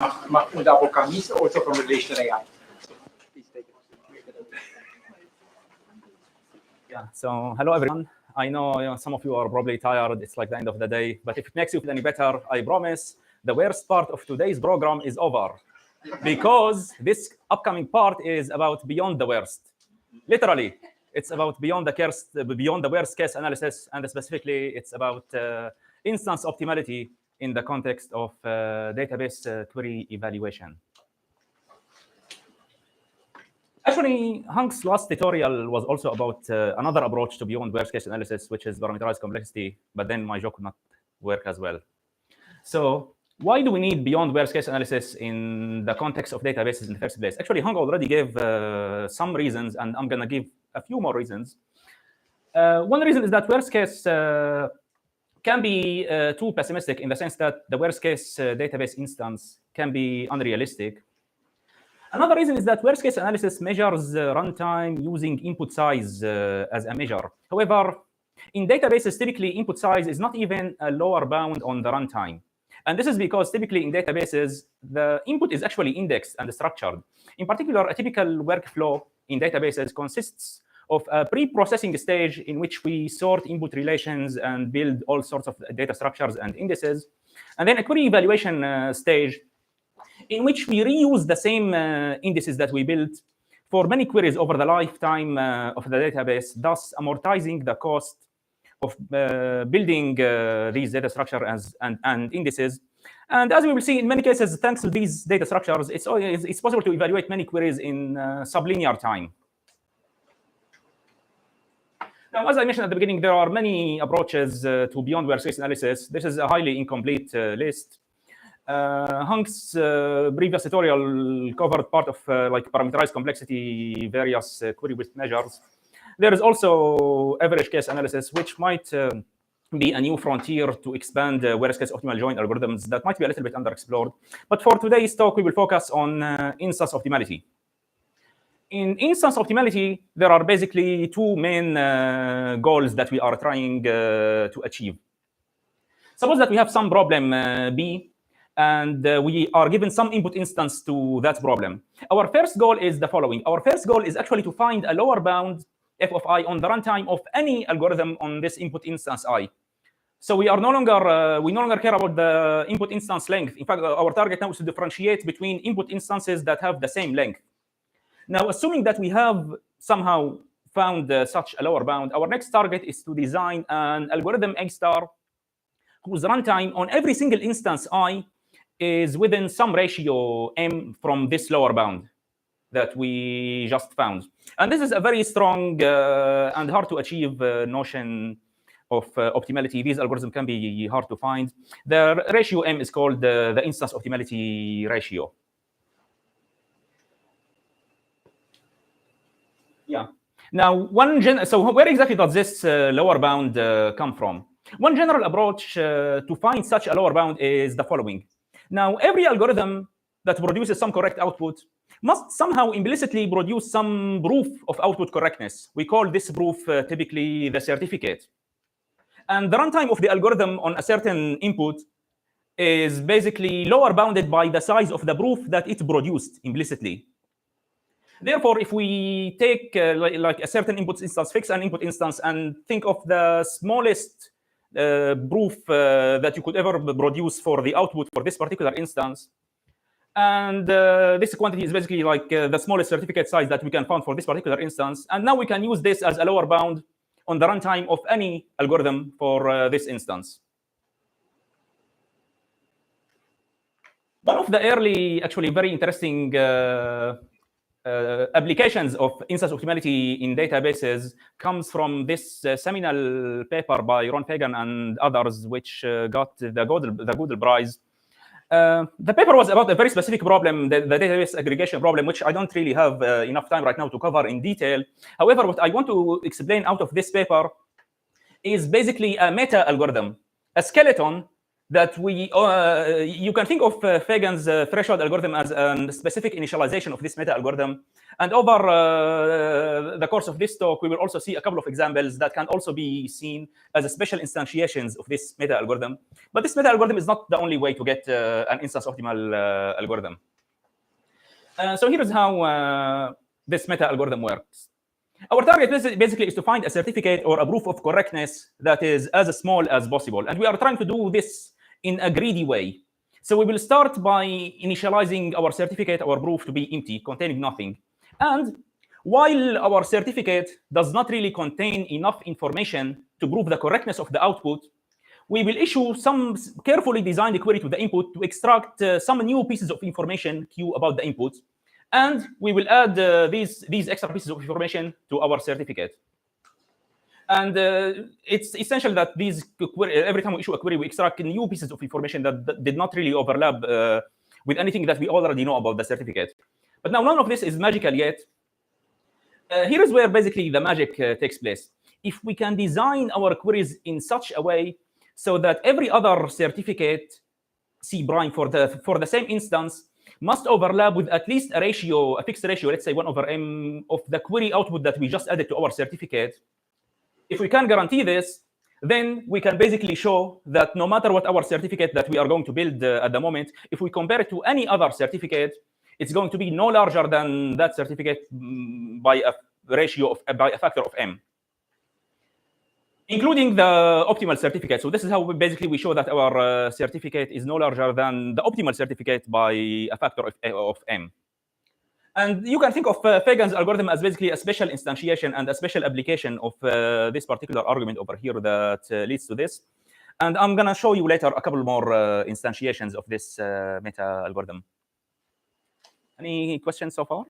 Mahmoud Khamis, also from RelationalAI. Please take it. Yeah, so hello everyone. I know, some of you are probably tired. It's like the end of the day. But if it makes you feel any better, I promise the worst part of today's program is over. Because this upcoming part is about beyond the worst. Literally, it's about beyond the worst case analysis, and specifically, it's about instance optimality in the context of database query evaluation. Actually, Hank's last tutorial was also about another approach to beyond worst case analysis, which is parameterized complexity, but then my joke would not work as well. So why do we need beyond worst case analysis in the context of databases in the first place? Actually, Hank already gave some reasons, and I'm going to give a few more reasons. One reason is that worst case can be too pessimistic in the sense that the worst case database instance can be unrealistic. Another reason is that worst case analysis measures runtime using input size as a measure. However, in databases, typically input size is not even a lower bound on the runtime. And this is because typically in databases, the input is actually indexed and structured. In particular, a typical workflow in databases consists of a pre-processing stage in which we sort input relations and build all sorts of data structures and indices, and then a query evaluation stage in which we reuse the same indices that we built for many queries over the lifetime of the database, thus amortizing the cost of building these data structures and indices. And as we will see, in many cases, thanks to these data structures, it's possible to evaluate many queries in sublinear time. Now, as I mentioned at the beginning, there are many approaches to beyond worst case analysis. This is a highly incomplete list. Hank's previous tutorial covered part of like parameterized complexity, various query width measures. There is also average case analysis, which might be a new frontier to expand worst case optimal join algorithms that might be a little bit underexplored. But for today's talk, we will focus on instance optimality. In instance optimality, there are basically two main goals that we are trying to achieve. Suppose that we have some problem B, and we are given some input instance to that problem. Our first goal is the following. Our first goal is actually to find a lower bound f of I on the runtime of any algorithm on this input instance I. So we no longer care about the input instance length. In fact, our target now is to differentiate between input instances that have the same length. Now, assuming that we have somehow found such a lower bound, our next target is to design an algorithm A star whose runtime on every single instance I is within some ratio m from this lower bound that we just found. And this is a very strong and hard to achieve notion of optimality. These algorithms can be hard to find. The ratio m is called the instance optimality ratio. Yeah. Now, so where exactly does this lower bound come from? One general approach to find such a lower bound is the following. Now, every algorithm that produces some correct output must somehow implicitly produce some proof of output correctness. We call this proof typically the certificate. And the runtime of the algorithm on a certain input is basically lower bounded by the size of the proof that it produced implicitly. Therefore, if we take like a certain input instance, fix an input instance, and think of the smallest proof that you could ever produce for the output for this particular instance, and this quantity is basically like the smallest certificate size that we can find for this particular instance, and now we can use this as a lower bound on the runtime of any algorithm for this instance. One of the early, actually very interesting applications of instance optimality in databases comes from this seminal paper by Ron Fagan and others, which got the Gödel Prize. The paper was about a very specific problem, the database aggregation problem, which I don't really have enough time right now to cover in detail. However, what I want to explain out of this paper is basically a meta algorithm, a skeleton that you can think of Fagan's threshold algorithm as a specific initialization of this meta algorithm. And over the course of this talk, we will also see a couple of examples that can also be seen as a special instantiations of this meta algorithm. But this meta algorithm is not the only way to get an instance optimal algorithm. So here is how this meta algorithm works. Our target basically is to find a certificate or a proof of correctness that is as small as possible. And we are trying to do this in a greedy way. So we will start by initializing our certificate, our proof to be empty, containing nothing. And while our certificate does not really contain enough information to prove the correctness of the output, we will issue some carefully designed query to the input to extract some new pieces of information Q about the input. And we will add these extra pieces of information to our certificate. And it's essential that these every time we issue a query, we extract new pieces of information that did not really overlap with anything that we already know about the certificate. But now none of this is magical yet. Here is where basically the magic takes place. If we can design our queries in such a way so that every other certificate C prime for the same instance must overlap with at least a ratio, a fixed ratio, let's say 1/m of the query output that we just added to our certificate. If we can guarantee this, then we can basically show that no matter what our certificate that we are going to build at the moment, if we compare it to any other certificate, it's going to be no larger than that certificate by a ratio of by a factor of m, including the optimal certificate. So this is how we show that our certificate is no larger than the optimal certificate by a factor of m. And you can think of Fagan's algorithm as basically a special instantiation and a special application of this particular argument over here that leads to this. And I'm going to show you later a couple more instantiations of this meta algorithm. Any questions so far?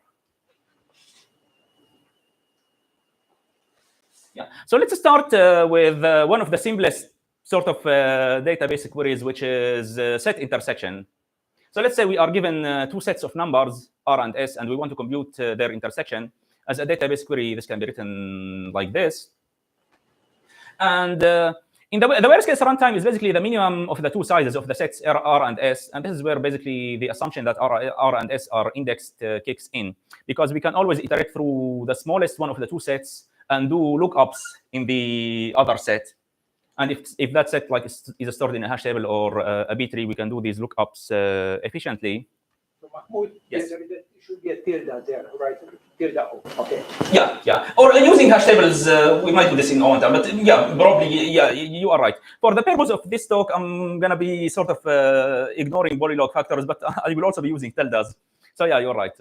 Yeah. So let's start with one of the simplest sort of database queries, which is set intersection. So let's say we are given two sets of numbers, R and S, and we want to compute their intersection. As a database query, this can be written like this. And in the worst case runtime is basically the minimum of the two sizes of the sets R and S. And this is where basically the assumption that R and S are indexed kicks in, because we can always iterate through the smallest one of the two sets and do lookups in the other set. And if that set like is stored in a hash table or a B tree, we can do these lookups efficiently. So Mahmoud, yes. There should be a tilde there, right? Tilde O. Okay. Yeah. Or using hash tables, we might do this in ONTime, but yeah, probably, yeah, you are right. For the purpose of this talk, I'm gonna be sort of ignoring polylog factors, but I will also be using tildes. So yeah, you're right.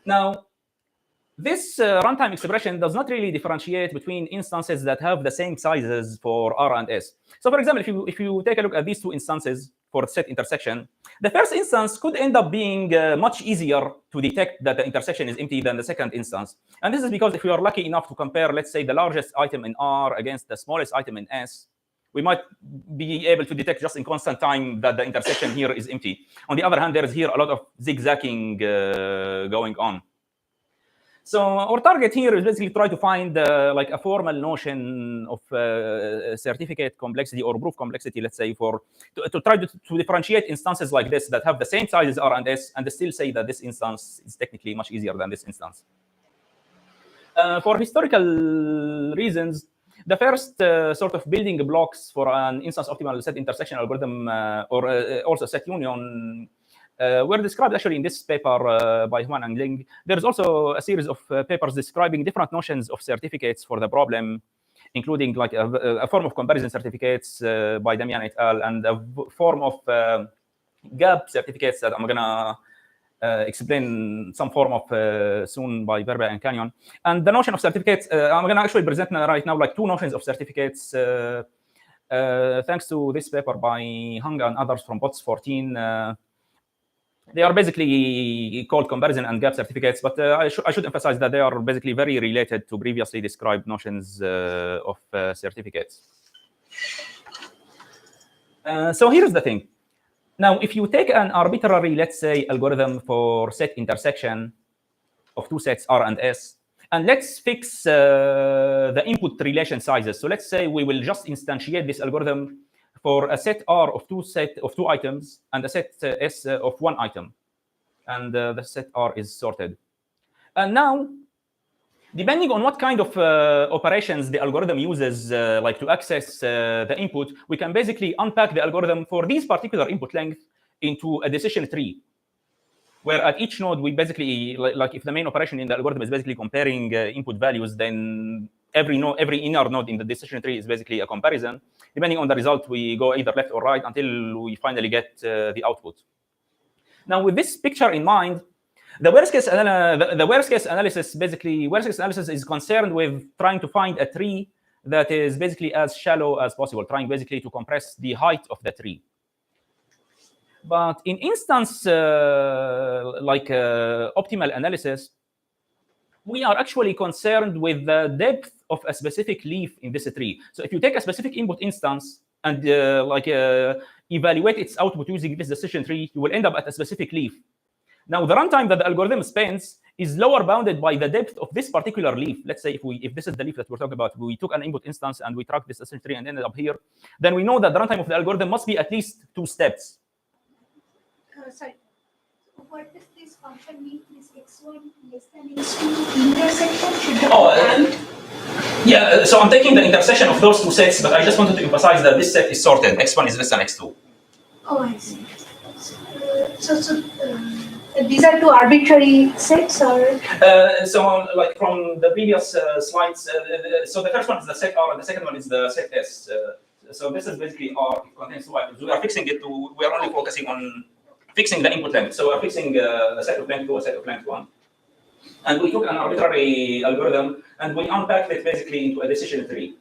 Now, this runtime expression does not really differentiate between instances that have the same sizes for R and S. So for example, if you take a look at these two instances for set intersection, the first instance could end up being much easier to detect that the intersection is empty than the second instance. And this is because if we are lucky enough to compare, let's say, the largest item in R against the smallest item in S, we might be able to detect just in constant time that the intersection here is empty. On the other hand, there is here a lot of zigzagging going on. So our target here is basically try to find like a formal notion of certificate complexity or proof complexity, let's say, to try to differentiate instances like this that have the same size as R and S and still say that this instance is technically much easier than this instance. For historical reasons, the first sort of building blocks for an instance optimal set intersection algorithm or also set union were described actually in this paper by Huan and Ling. There's also a series of papers describing different notions of certificates for the problem, including like a form of comparison certificates by Damian et al. And a form of gap certificates that I'm gonna explain some form of soon by Verba and Canyon. And the notion of certificates, I'm gonna actually present right now like two notions of certificates thanks to this paper by Hung and others from BOTS 14. They are basically called comparison and gap certificates, but I should emphasize that they are basically very related to previously described notions of certificates. So here's the thing. Now, if you take an arbitrary, let's say, algorithm for set intersection of two sets R and S, and let's fix the input relation sizes. So let's say we will just instantiate this algorithm for a set R of two items and a set S of one item, and the set R is sorted. And now, depending on what kind of operations the algorithm uses, like to access the input, we can basically unpack the algorithm for this particular input length into a decision tree, where at each node we basically, like if the main operation in the algorithm is basically comparing input values, then every inner node in the decision tree is basically a comparison. Depending on the result, we go either left or right until we finally get the output. Now, with this picture in mind, the worst case analysis is concerned with trying to find a tree that is basically as shallow as possible, trying basically to compress the height of the tree. But in instance optimal analysis, we are actually concerned with the depth of a specific leaf in this tree. So if you take a specific input instance and evaluate its output using this decision tree, you will end up at a specific leaf. Now, the runtime that the algorithm spends is lower bounded by the depth of this particular leaf. Let's say if this is the leaf that we're talking about, we took an input instance and we tracked this decision tree and ended up here, then we know that the runtime of the algorithm must be at least 2 steps. Sorry. What does this function mean? This x1 less than x2 intersection should be yeah, so I'm taking the intersection of those 2 sets, but I just wanted to emphasize that this set is sorted. X1 is less than X2. Oh, I see. These are 2 arbitrary sets, or? So, like from the previous slides, so the first one is the set R, and the second one is the set S. So this is basically R. It contains 2 items. We are fixing it to. We are only focusing on fixing the input length. So we're fixing a set of length 2, a set of length 1, and we took an arbitrary algorithm and we unpacked it basically into a decision tree.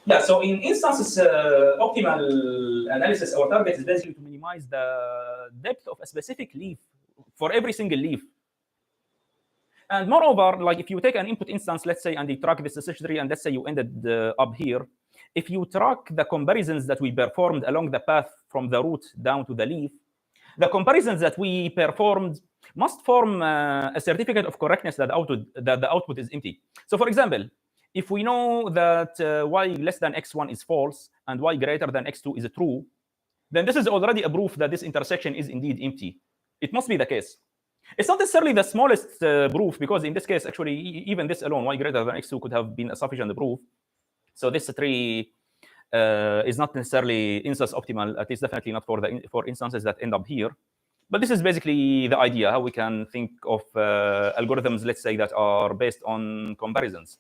Yeah, so in instances optimal analysis, our target is basically to minimize the depth of a specific leaf for every single leaf. And moreover, like if you take an input instance, let's say, and you track this decision tree, and let's say you ended up here, if you track the comparisons that we performed along the path from the root down to the leaf, the comparisons that we performed must form a certificate of correctness that the output is empty. So for example, if we know that y less than x1 is false and y greater than x2 is true, then this is already a proof that this intersection is indeed empty. It must be the case. It's not necessarily the smallest proof, because in this case, actually, even this alone, y greater than x2, could have been a sufficient proof. So this tree is not necessarily instance optimal. It is definitely not for instances that end up here. But this is basically the idea, how we can think of algorithms, let's say, that are based on comparisons.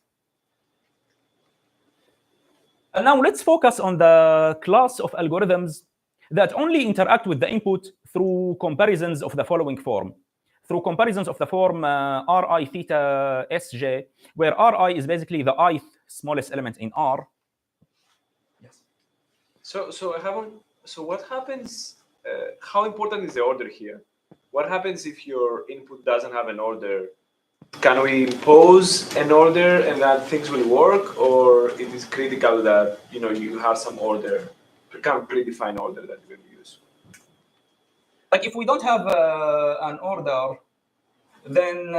And now let's focus on the class of algorithms that only interact with the input through comparisons of the following form. Through comparisons of the form Ri theta Sj, where Ri is basically the ith smallest element in R. Yes. So what happens? How important is the order here? What happens if your input doesn't have an order? Can we impose an order and that things will work, or it is critical that you have some order, kind of predefined order that you will use? Like if we don't have an order, then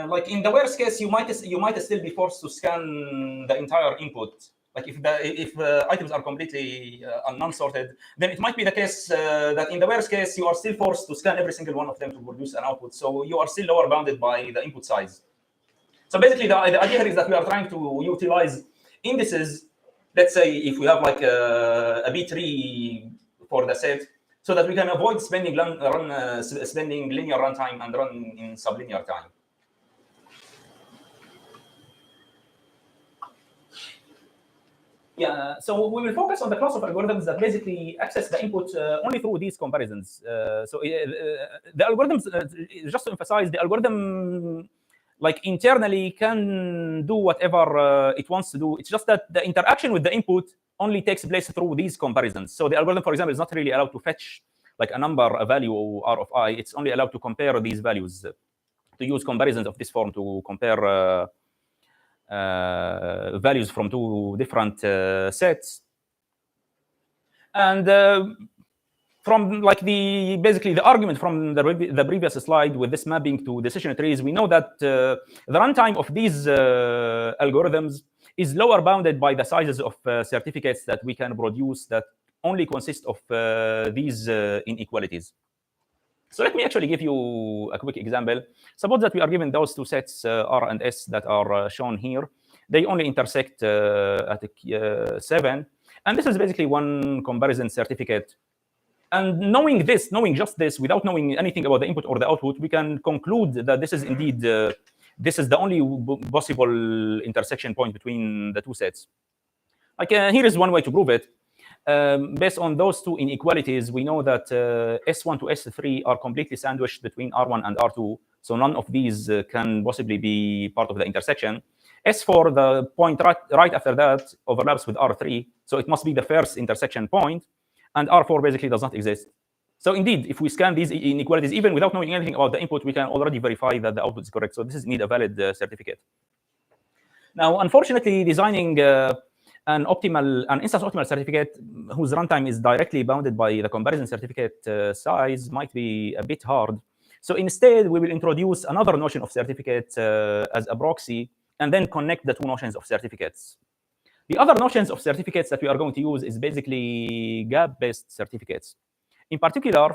like in the worst case, you might still be forced to scan the entire input. Like if items are completely non-sorted, then it might be the case that in the worst case, you are still forced to scan every single one of them to produce an output. So you are still lower bounded by the input size. So basically, the idea here is that we are trying to utilize indices. Let's say if we have like a B tree for the set, so that we can avoid spending linear runtime and run in sublinear time. Yeah, so we will focus on the class of algorithms that basically access the input only through these comparisons. The algorithms, just to emphasize, the algorithm like internally can do whatever it wants to do. It's just that the interaction with the input only takes place through these comparisons. So the algorithm, for example, is not really allowed to fetch like a number, a value R of I. It's only allowed to compare these values, to use comparisons of this form to compare values from 2 different sets. And from like basically the argument from the previous slide with this mapping to decision trees, we know that the runtime of these algorithms is lower bounded by the sizes of certificates that we can produce that only consist of these inequalities. So let me actually give you a quick example. Suppose that we are given those two sets, R and S, that are shown here. They only intersect at 7. And this is basically one comparison certificate. And knowing just this, without knowing anything about the input or the output, we can conclude that this is indeed this is the only possible intersection point between the two sets. Like here is one way to prove it. Based on those two inequalities, we know that S1 to S3 are completely sandwiched between R1 and R2. So none of these can possibly be part of the intersection. S4, the point right after that, overlaps with R3. So it must be the first intersection point. And R4 basically does not exist. So indeed, if we scan these inequalities, even without knowing anything about the input, we can already verify that the output is correct. So this is indeed a valid certificate. Now, unfortunately, designing an instance optimal certificate whose runtime is directly bounded by the comparison certificate size might be a bit hard. So instead, we will introduce another notion of certificate as a proxy, and then connect the two notions of certificates. The other notions of certificates that we are going to use is basically gap-based certificates. In particular,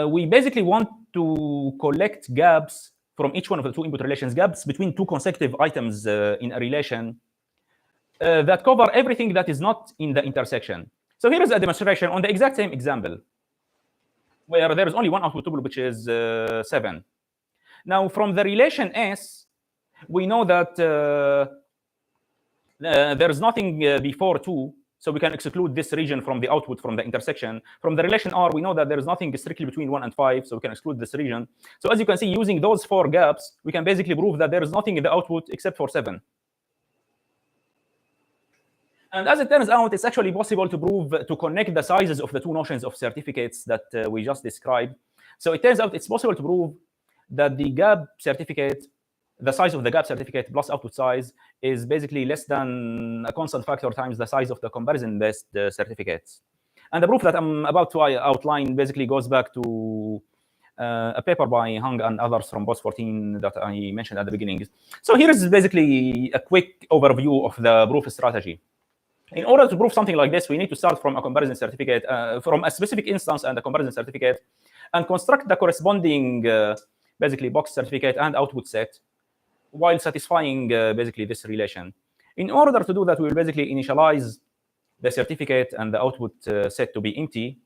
we basically want to collect gaps from each one of the two input relations, gaps between two consecutive items in a relation that cover everything that is not in the intersection. So here is a demonstration on the exact same example, where there is only one output tuple, which is 7. Now, from the relation S, we know that there is nothing before 2, so we can exclude this region from the output from the intersection. From the relation R, we know that there is nothing strictly between 1 and 5, so we can exclude this region. So as you can see, using those 4 gaps, we can basically prove that there is nothing in the output except for 7. And as it turns out, it's actually possible to prove, to connect the sizes of the two notions of certificates that we just described. So it turns out it's possible to prove that the gap certificate, the size of the gap certificate plus output size, is basically less than a constant factor times the size of the comparison-based certificates. And the proof that I'm about to outline basically goes back to a paper by Hung and others from POS 14 that I mentioned at the beginning. So here is basically a quick overview of the proof strategy. In order to prove something like this, we need to start from a comparison certificate, from a specific instance and a comparison certificate, and construct the corresponding basically box certificate and output set while satisfying basically this relation. In order to do that, we will basically initialize the certificate and the output set to be empty,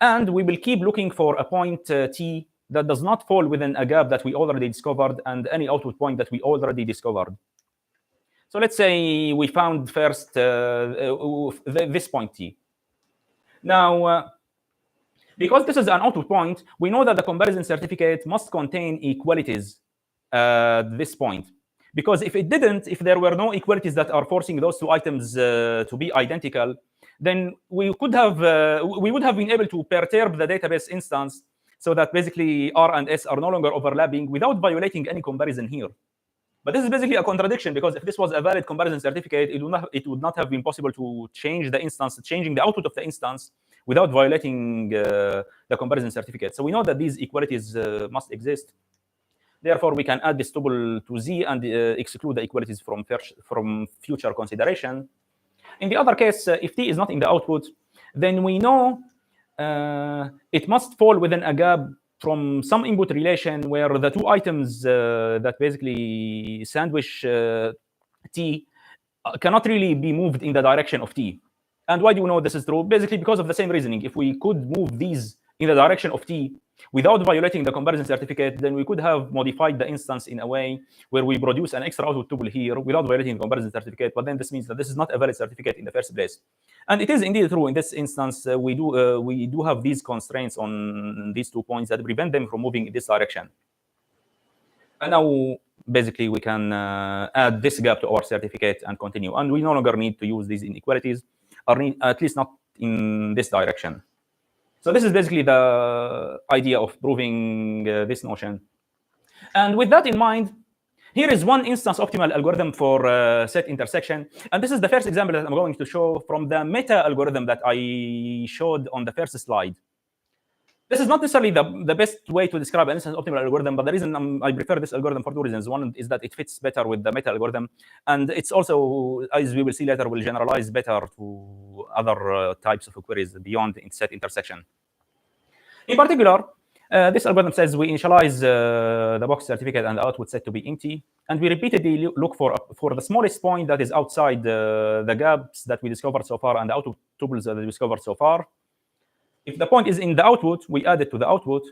and we will keep looking for a point t that does not fall within a gap that we already discovered and any output point that we already discovered. So let's say we found first this point t. Now, because this is an output point, we know that the comparison certificate must contain equalities at this point. Because if it didn't, if there were no equalities that are forcing those two items to be identical, then we would have been able to perturb the database instance so that basically R and S are no longer overlapping without violating any comparison here. But this is basically a contradiction, because if this was a valid comparison certificate, it would not have been possible to change the instance, changing the output of the instance without violating the comparison certificate. So we know that these equalities must exist. Therefore, we can add this tuple to Z and exclude the equalities from future consideration. In the other case, if T is not in the output, then we know it must fall within a gap from some input relation where the two items that basically sandwich T cannot really be moved in the direction of T. And why do we know this is true? Basically, because of the same reasoning. If we could move these in the direction of T without violating the comparison certificate, then we could have modified the instance in a way where we produce an extra output tuple here without violating the comparison certificate. But then this means that this is not a valid certificate in the first place. And it is indeed true in this instance. We do have these constraints on these 2 points that prevent them from moving in this direction. And now, basically, we can add this gap to our certificate and continue. And we no longer need to use these inequalities, or at least not in this direction. So this is basically the idea of proving this notion. And with that in mind, here is one instance optimal algorithm for set intersection. And this is the first example that I'm going to show from the meta algorithm that I showed on the first slide. This is not necessarily the best way to describe an instance optimal algorithm, but the reason I prefer this algorithm for two reasons. One is that it fits better with the meta algorithm, and it's also, as we will see later, will generalize better to other types of queries beyond set intersection. In particular, this algorithm says we initialize the box certificate and the output set to be empty, and we repeatedly look for the smallest point that is outside the gaps that we discovered so far and the output tuples that we discovered so far. If the point is in the output, we add it to the output.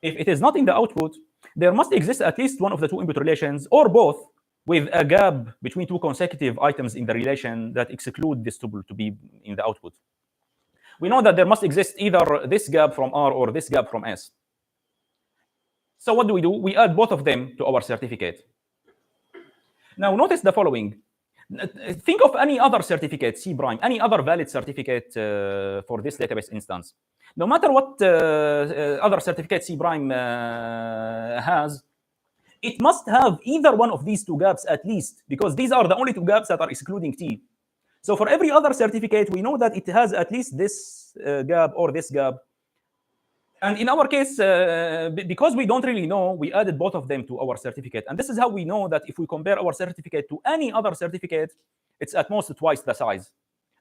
If it is not in the output, there must exist at least one of the two input relations, or both, with a gap between two consecutive items in the relation that exclude this tuple to be in the output. We know that there must exist either this gap from R or this gap from S. So what do? We add both of them to our certificate. Now notice the following. Think of any other certificate, C prime, any other valid certificate for this database instance. No matter what other certificate C prime has, it must have either one of these two gaps at least, because these are the only two gaps that are excluding T. So for every other certificate, we know that it has at least this gap or this gap. And in our case, because we don't really know, we added both of them to our certificate. And this is how we know that if we compare our certificate to any other certificate, it's at most twice the size.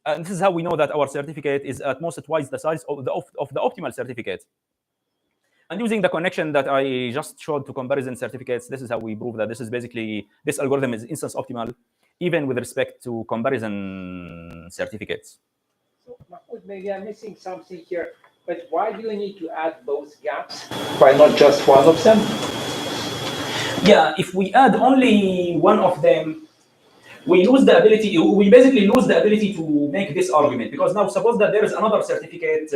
And this is how we know that our certificate is at most twice the size of the optimal certificate. And using the connection that I just showed to comparison certificates, this is how we prove that this is basically, this algorithm is instance optimal, even with respect to comparison certificates. So, Mahmoud, maybe I'm missing something here. But why do you need to add both gaps? Why not just one of them? Yeah, if we add only one of them, we lose the ability. We basically lose the ability to make this argument, because now suppose that there is another certificate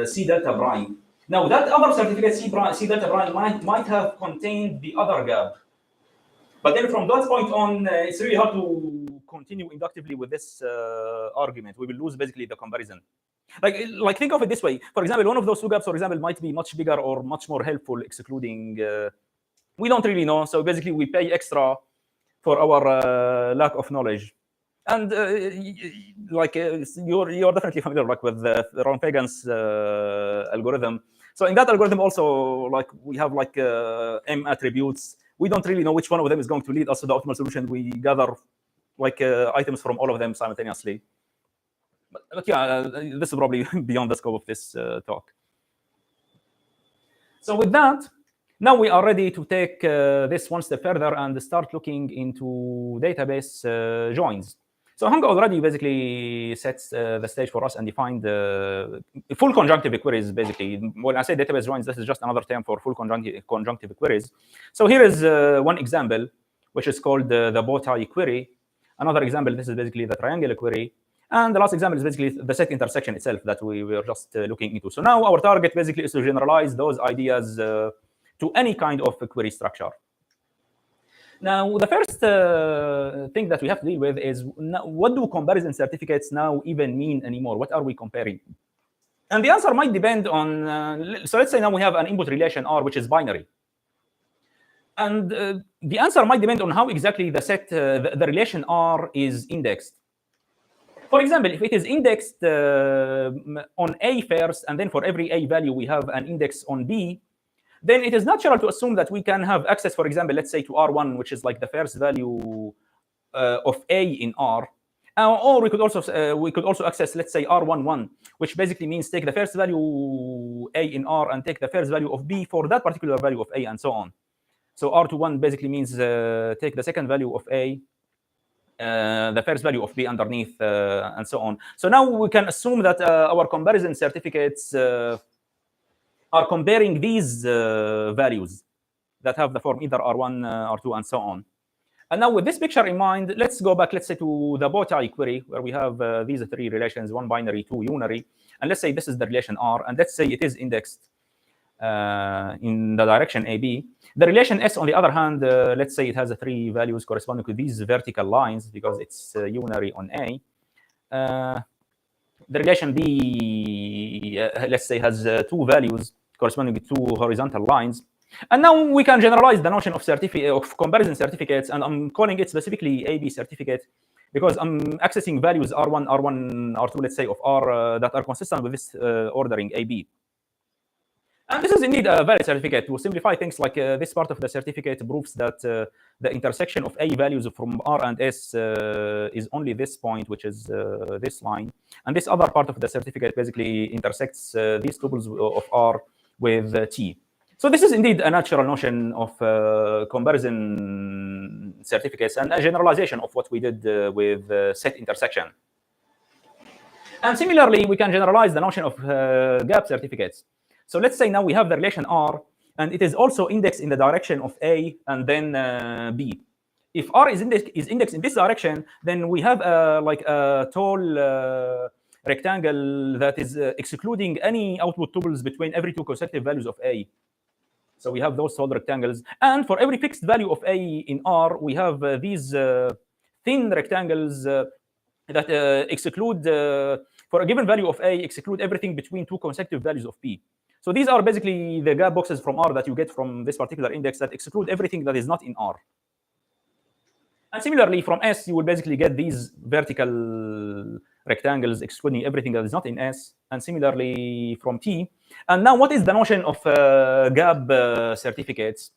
C delta prime. Now that other certificate C delta prime might have contained the other gap, but then from that point on, it's really hard to continue inductively with this argument. We will lose basically the comparison. Like think of it this way. For example, one of those two gaps, for example, might be much bigger or much more helpful, excluding. We don't really know. So basically, we pay extra for our lack of knowledge. And you're definitely familiar with Ron Fagan's algorithm. So in that algorithm, also we have M attributes. We don't really know which one of them is going to lead us to the optimal solution. We gather items from all of them simultaneously. But yeah, this is probably beyond the scope of this talk. So with that, now we are ready to take this one step further and start looking into database joins. So Hung already basically sets the stage for us and defined full conjunctive queries, basically. When I say database joins, this is just another term for full conjunctive queries. So here is one example, which is called the bow tie query. Another example, this is basically the triangle query. And the last example is basically the set intersection itself that we were just looking into. So now our target basically is to generalize those ideas to any kind of query structure. Now, the first thing that we have to deal with is what do comparison certificates now even mean anymore? What are we comparing? And the answer might depend on, so let's say now we have an input relation R, which is binary. And the answer might depend on how exactly the set, the relation R is indexed. For example, if it is indexed on A first, and then for every A value we have an index on B, then it is natural to assume that we can have access, for example, let's say to R1, which is like the first value of A in R. Or we could also access, let's say, R11, which basically means take the first value A in R and take the first value of B for that particular value of A, and so on. So R21 basically means take the second value of A, the first value of B underneath, and so on. So now we can assume that our comparison certificates are comparing these values that have the form either R1, R2, and so on. And now with this picture in mind, let's go back, let's say, to the bow tie query, where we have these three relations, one binary, two unary. And let's say this is the relation R, and let's say it is indexed in the direction AB. The relation S, on the other hand, let's say it has three values corresponding to these vertical lines because it's unary on A. The relation B, let's say, has two values corresponding to two horizontal lines. And now we can generalize the notion of comparison certificates, and I'm calling it specifically AB certificate because I'm accessing values R1, R1, R2, let's say, of R that are consistent with this ordering AB. And this is indeed a valid certificate. To simplify things, like this part of the certificate proves that the intersection of A values from R and S is only this point, which is this line. And this other part of the certificate basically intersects these tuples of R with T. So this is indeed a natural notion of comparison certificates and a generalization of what we did with set intersection. And similarly, we can generalize the notion of gap certificates. So let's say now we have the relation R, and it is also indexed in the direction of A and then B. If R is indexed in this direction, then we have like a tall rectangle that is excluding any output tuples between every two consecutive values of A. So we have those tall rectangles. And for every fixed value of A in R, we have these thin rectangles that exclude, for a given value of A, exclude everything between two consecutive values of P. So these are basically the gap boxes from R that you get from this particular index that exclude everything that is not in R. And similarly, from S, you will basically get these vertical rectangles excluding everything that is not in S. And similarly from T. And now, what is the notion of gap certificates?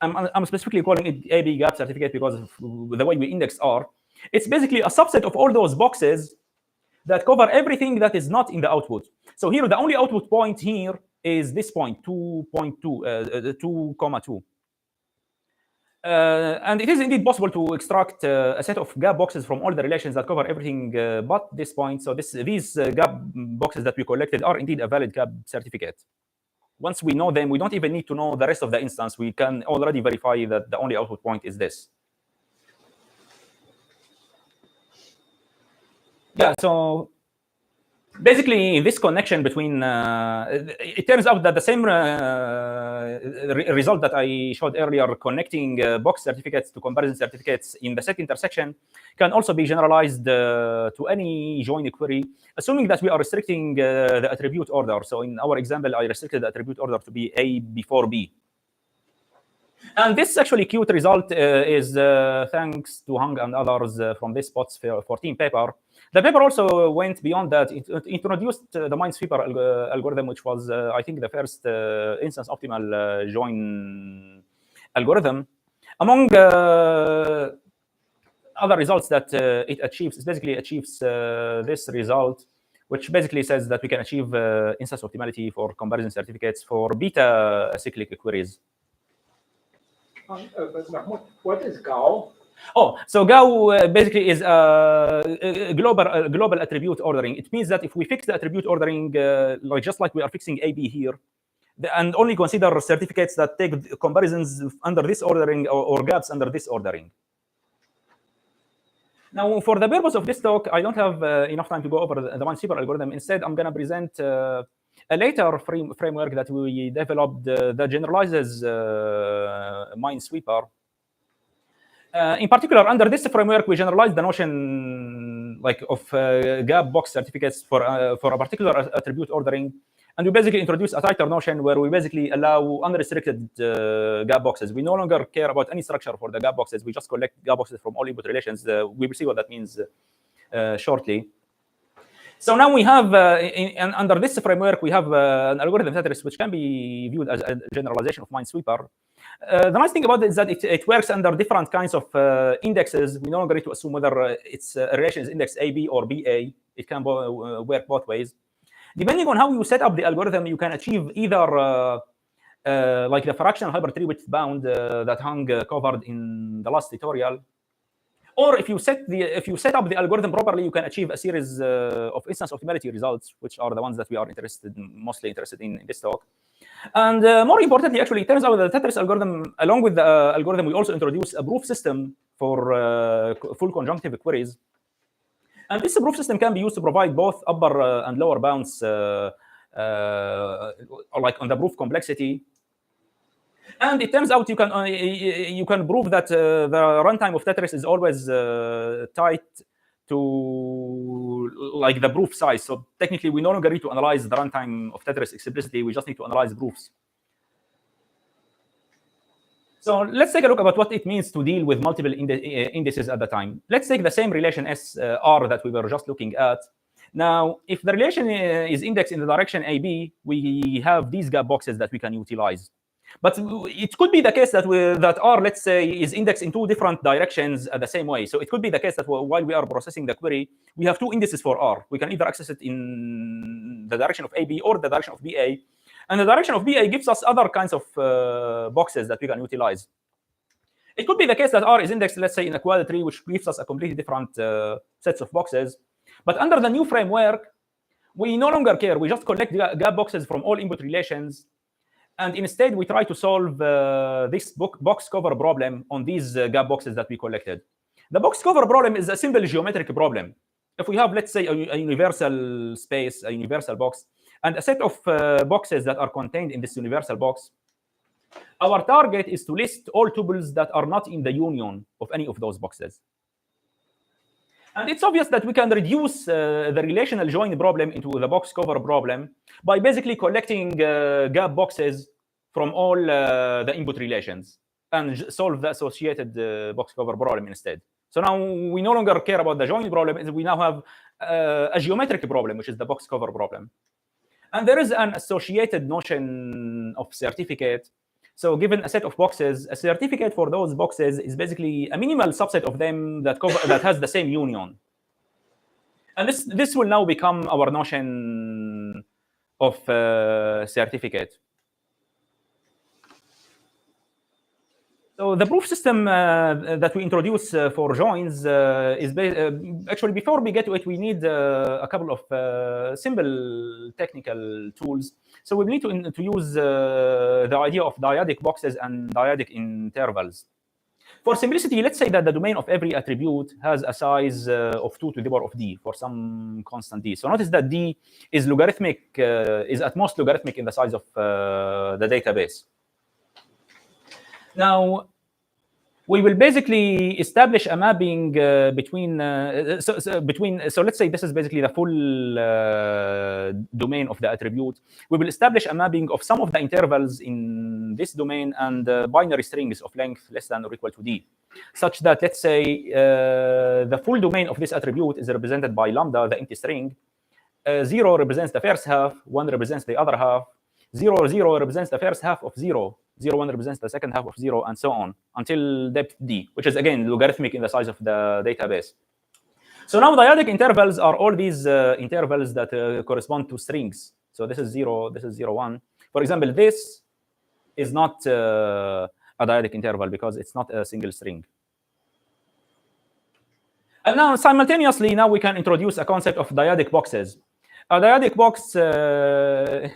I'm specifically calling it AB gap certificate because of the way we index R. It's basically a subset of all those boxes that cover everything that is not in the output. So here, the only output point here is this point, 2.2. And it is indeed possible to extract a set of gap boxes from all the relations that cover everything but this point. So these gap boxes that we collected are indeed a valid gap certificate. Once we know them, we don't even need to know the rest of the instance. We can already verify that the only output point is this. Yeah, so basically, this connection between, it turns out that the same result that I showed earlier, connecting box certificates to comparison certificates in the set intersection, can also be generalized to any join query, assuming that we are restricting the attribute order. So in our example, I restricted the attribute order to be A before B. And this actually cute result is thanks to Hung and others from this SPOTS 14 paper. The paper also went beyond that. It introduced the Minesweeper algorithm, which was, I think, the first instance optimal join algorithm. Among other results that it achieves, it basically achieves this result, which basically says that we can achieve instance optimality for comparison certificates for beta cyclic queries. But Mahmoud, what is GAO? Oh, so GAO basically is global attribute ordering. It means that if we fix the attribute ordering, just like we are fixing AB here, and only consider certificates that take comparisons under this ordering or gaps under this ordering. Now, for the purpose of this talk, I don't have enough time to go over the Minesweeper algorithm. Instead, I'm going to present a later framework that we developed that generalizes Minesweeper. In particular, under this framework, we generalize the notion of gap box certificates for a particular attribute ordering. And we basically introduce a tighter notion where we basically allow unrestricted gap boxes. We no longer care about any structure for the gap boxes. We just collect gap boxes from all input relations. We will see what that means shortly. So now we have, under this framework, we have an algorithm Tetris, which can be viewed as a generalization of Minesweeper. The nice thing about it is that it works under different kinds of indexes. We no longer need to assume whether its relation is index AB or BA. It can work both ways. Depending on how you set up the algorithm, you can achieve either like the fractional hypertree width bound that Hung covered in the last tutorial, or if you set up the algorithm properly, you can achieve a series of instance optimality results, which are the ones that we are mostly interested in this talk. And more importantly, actually, it turns out that the Tetris algorithm, along with the algorithm, we also introduce a proof system for full conjunctive queries. And this proof system can be used to provide both upper and lower bounds, like on the proof complexity. And it turns out you can prove that the runtime of Tetris is always tight to like the proof size. So technically, we no longer need to analyze the runtime of Tetris explicitly. We just need to analyze proofs. So let's take a look about what it means to deal with multiple indices at the time. Let's take the same relation S R that we were just looking at. Now, if the relation is indexed in the direction AB, we have these gap boxes that we can utilize. But it could be the case that that R, let's say, is indexed in two different directions the same way. So it could be the case that while we are processing the query, we have two indices for R. We can either access it in the direction of AB or the direction of BA. And the direction of BA gives us other kinds of boxes that we can utilize. It could be the case that R is indexed, let's say, in a quadtree, which gives us a completely different sets of boxes. But under the new framework, we no longer care. We just collect gap boxes from all input relations. And instead, we try to solve this box cover problem on these gap boxes that we collected. The box cover problem is a simple geometric problem. If we have, let's say, a universal space, a universal box, and a set of boxes that are contained in this universal box, our target is to list all tuples that are not in the union of any of those boxes. And it's obvious that we can reduce the relational join problem into the box cover problem by basically collecting gap boxes from all the input relations and solve the associated box cover problem instead. So now we no longer care about the join problem. We now have a geometric problem, which is the box cover problem. And there is an associated notion of certificate. So given a set of boxes, a certificate for those boxes is basically a minimal subset of them that has the same union. And this will now become our notion of certificate. So the proof system that we introduce for joins is actually, before we get to it, we need a couple of simple technical tools. So we need to use the idea of dyadic boxes and dyadic intervals. For simplicity, let's say that the domain of every attribute has a size of 2 to the power of d for some constant d. So notice that d is logarithmic, is at most logarithmic in the size of the database. Now, we will basically establish a mapping between. So let's say this is basically the full domain of the attribute. We will establish a mapping of some of the intervals in this domain and binary strings of length less than or equal to d, such that, let's say, the full domain of this attribute is represented by lambda, the empty string. 0 represents the first half, 1 represents the other half, 0, 0 represents the first half of 0, 0, 1 represents the second half of 0, and so on, until depth d, which is, again, logarithmic in the size of the database. So now dyadic intervals are all these intervals that correspond to strings. So this is 0, this is 0, 1. For example, this is not a dyadic interval because it's not a single string. And now, simultaneously, now we can introduce a concept of dyadic boxes. A dyadic box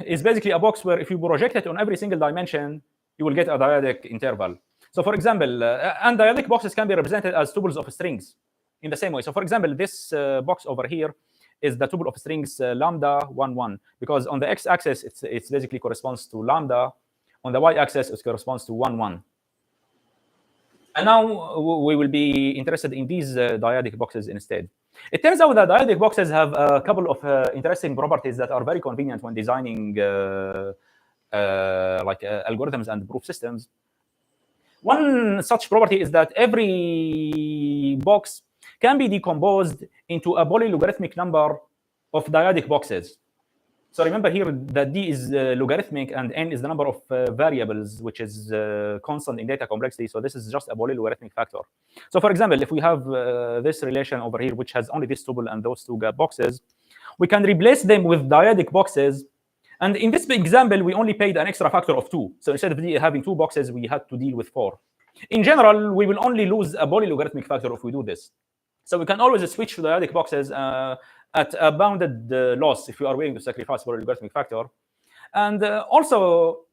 is basically a box where if you project it on every single dimension, you will get a dyadic interval. So for example, and dyadic boxes can be represented as tuples of strings in the same way. So for example, this box over here is the tuple of strings lambda 1, 1, because on the x-axis, it's basically corresponds to lambda. On the y-axis, it corresponds to 1, 1. And now we will be interested in these dyadic boxes instead. It turns out that dyadic boxes have a couple of interesting properties that are very convenient when designing algorithms and proof systems. One such property is that every box can be decomposed into a polylogarithmic number of dyadic boxes. So remember here that d is logarithmic and n is the number of variables, which is constant in data complexity. So this is just a polylogarithmic factor. So for example, if we have this relation over here, which has only this tuple and those two gap boxes, we can replace them with dyadic boxes. And in this example, we only paid an extra factor of 2. So instead of having 2 boxes, we had to deal with 4. In general, we will only lose a polylogarithmic factor if we do this. So we can always switch to dyadic boxes at a bounded loss if you are willing to sacrifice for a logarithmic factor. And also,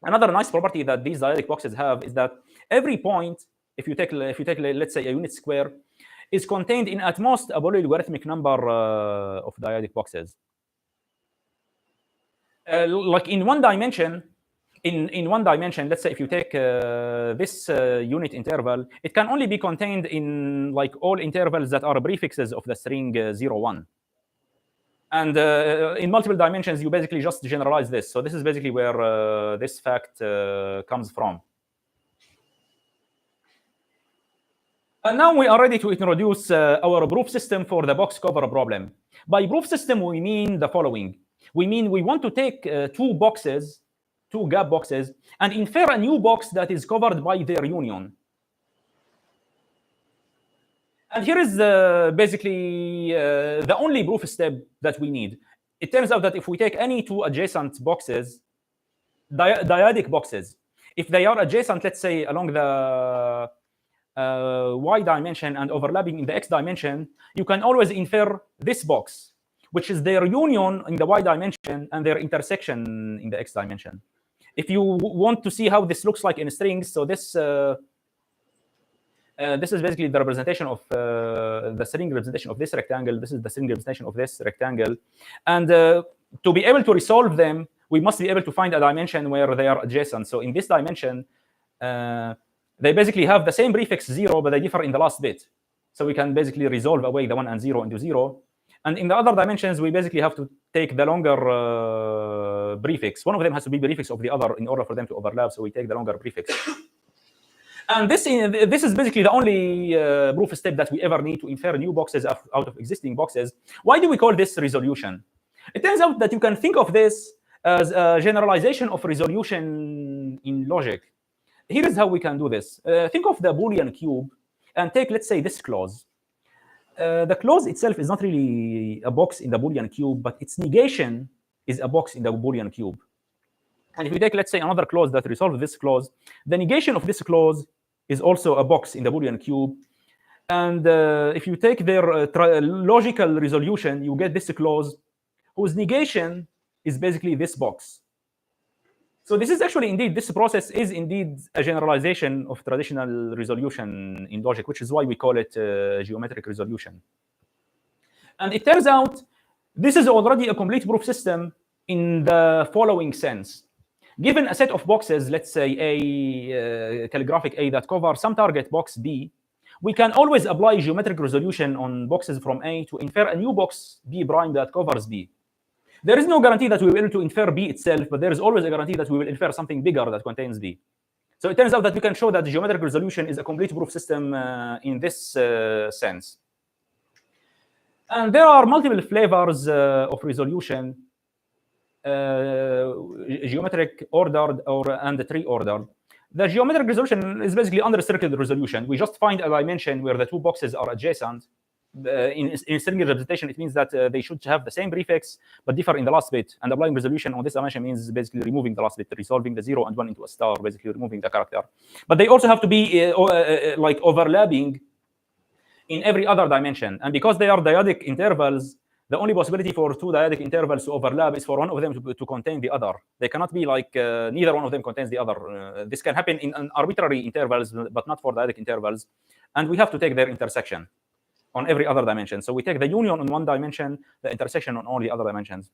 another nice property that these dyadic boxes have is that every point, if you take let's say a unit square, is contained in at most a polylogarithmic number of dyadic boxes. Like in one dimension, let's say if you take this unit interval, it can only be contained in like all intervals that are prefixes of the string 0, 1. And in multiple dimensions, you basically just generalize this. So this is basically where this fact comes from. And now we are ready to introduce our proof system for the box cover problem. By proof system, we mean the following. We mean we want to take two gap boxes, and infer a new box that is covered by their union. And here is basically the only proof step that we need. It turns out that if we take any two adjacent boxes, dyadic boxes, if they are adjacent, let's say along the y dimension and overlapping in the x dimension, you can always infer this box, which is their union in the y dimension and their intersection in the x dimension. If you want to see how this looks like in strings, so this is basically the representation of the string representation of this rectangle. This is the string representation of this rectangle. And to be able to resolve them, we must be able to find a dimension where they are adjacent. So in this dimension, they basically have the same prefix 0, but they differ in the last bit. So we can basically resolve away the 1 and 0 into 0. And in the other dimensions, we basically have to take the longer prefix. One of them has to be prefix of the other in order for them to overlap. So we take the longer prefix. And this is basically the only proof step that we ever need to infer new boxes out of existing boxes. Why do we call this resolution? It turns out that you can think of this as a generalization of resolution in logic. Here is how we can do this. Think of the Boolean cube and take, let's say, this clause. The clause itself is not really a box in the Boolean cube, but its negation is a box in the Boolean cube. And if you take, let's say, another clause that resolves this clause, the negation of this clause is also a box in the Boolean cube. And if you take their logical resolution, you get this clause whose negation is basically this box. So this is actually indeed, this process is indeed a generalization of traditional resolution in logic, which is why we call it geometric resolution. And it turns out this is already a complete proof system in the following sense. Given a set of boxes, let's say A, calligraphic A that cover some target box B, we can always apply geometric resolution on boxes from A to infer a new box B prime that covers B. There is no guarantee that we will be able to infer B itself, but there is always a guarantee that we will infer something bigger that contains B. So it turns out that we can show that geometric resolution is a complete proof system in this sense. And there are multiple flavors of resolution. Geometric, ordered, and tree ordered. The geometric resolution is basically unrestricted resolution. We just find a dimension where the two boxes are adjacent. In string representation, it means that they should have the same prefix but differ in the last bit. And applying resolution on this dimension means basically removing the last bit, resolving the 0 and 1 into a star, basically removing the character. But they also have to be like overlapping in every other dimension. And because they are dyadic intervals, the only possibility for two dyadic intervals to overlap is for one of them to contain the other. They cannot be like neither one of them contains the other. This can happen in arbitrary intervals, but not for dyadic intervals. And we have to take their intersection on every other dimension. So we take the union on one dimension, the intersection on all the other dimensions.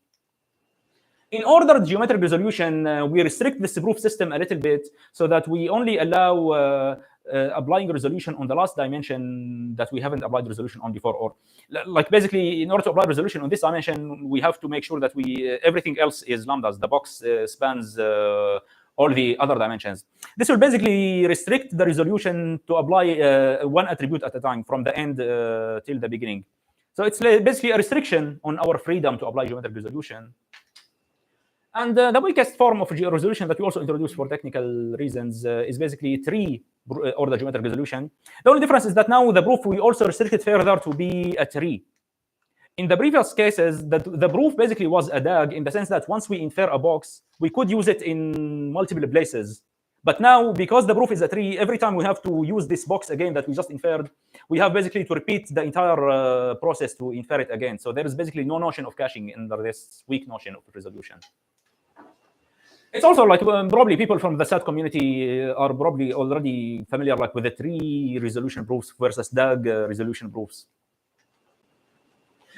In ordered geometric resolution, we restrict this proof system a little bit so that we only allow applying resolution on the last dimension that we haven't applied resolution on before. Or like basically, in order to apply resolution on this dimension, we have to make sure that everything else is lambdas. The box spans all the other dimensions. This will basically restrict the resolution to apply one attribute at a time from the end till the beginning. So it's basically a restriction on our freedom to apply geometric resolution. And the weakest form of resolution that we also introduced for technical reasons is basically tree order geometric resolution. The only difference is that now the proof we also restrict it further to be a tree. In the previous cases, the proof basically was a DAG in the sense that once we infer a box, we could use it in multiple places. But now, because the proof is a tree, every time we have to use this box again that we just inferred, we have basically to repeat the entire process to infer it again. So there is basically no notion of caching under this weak notion of resolution. It's also like probably people from the SAT community are probably already familiar like with the tree resolution proofs versus DAG resolution proofs.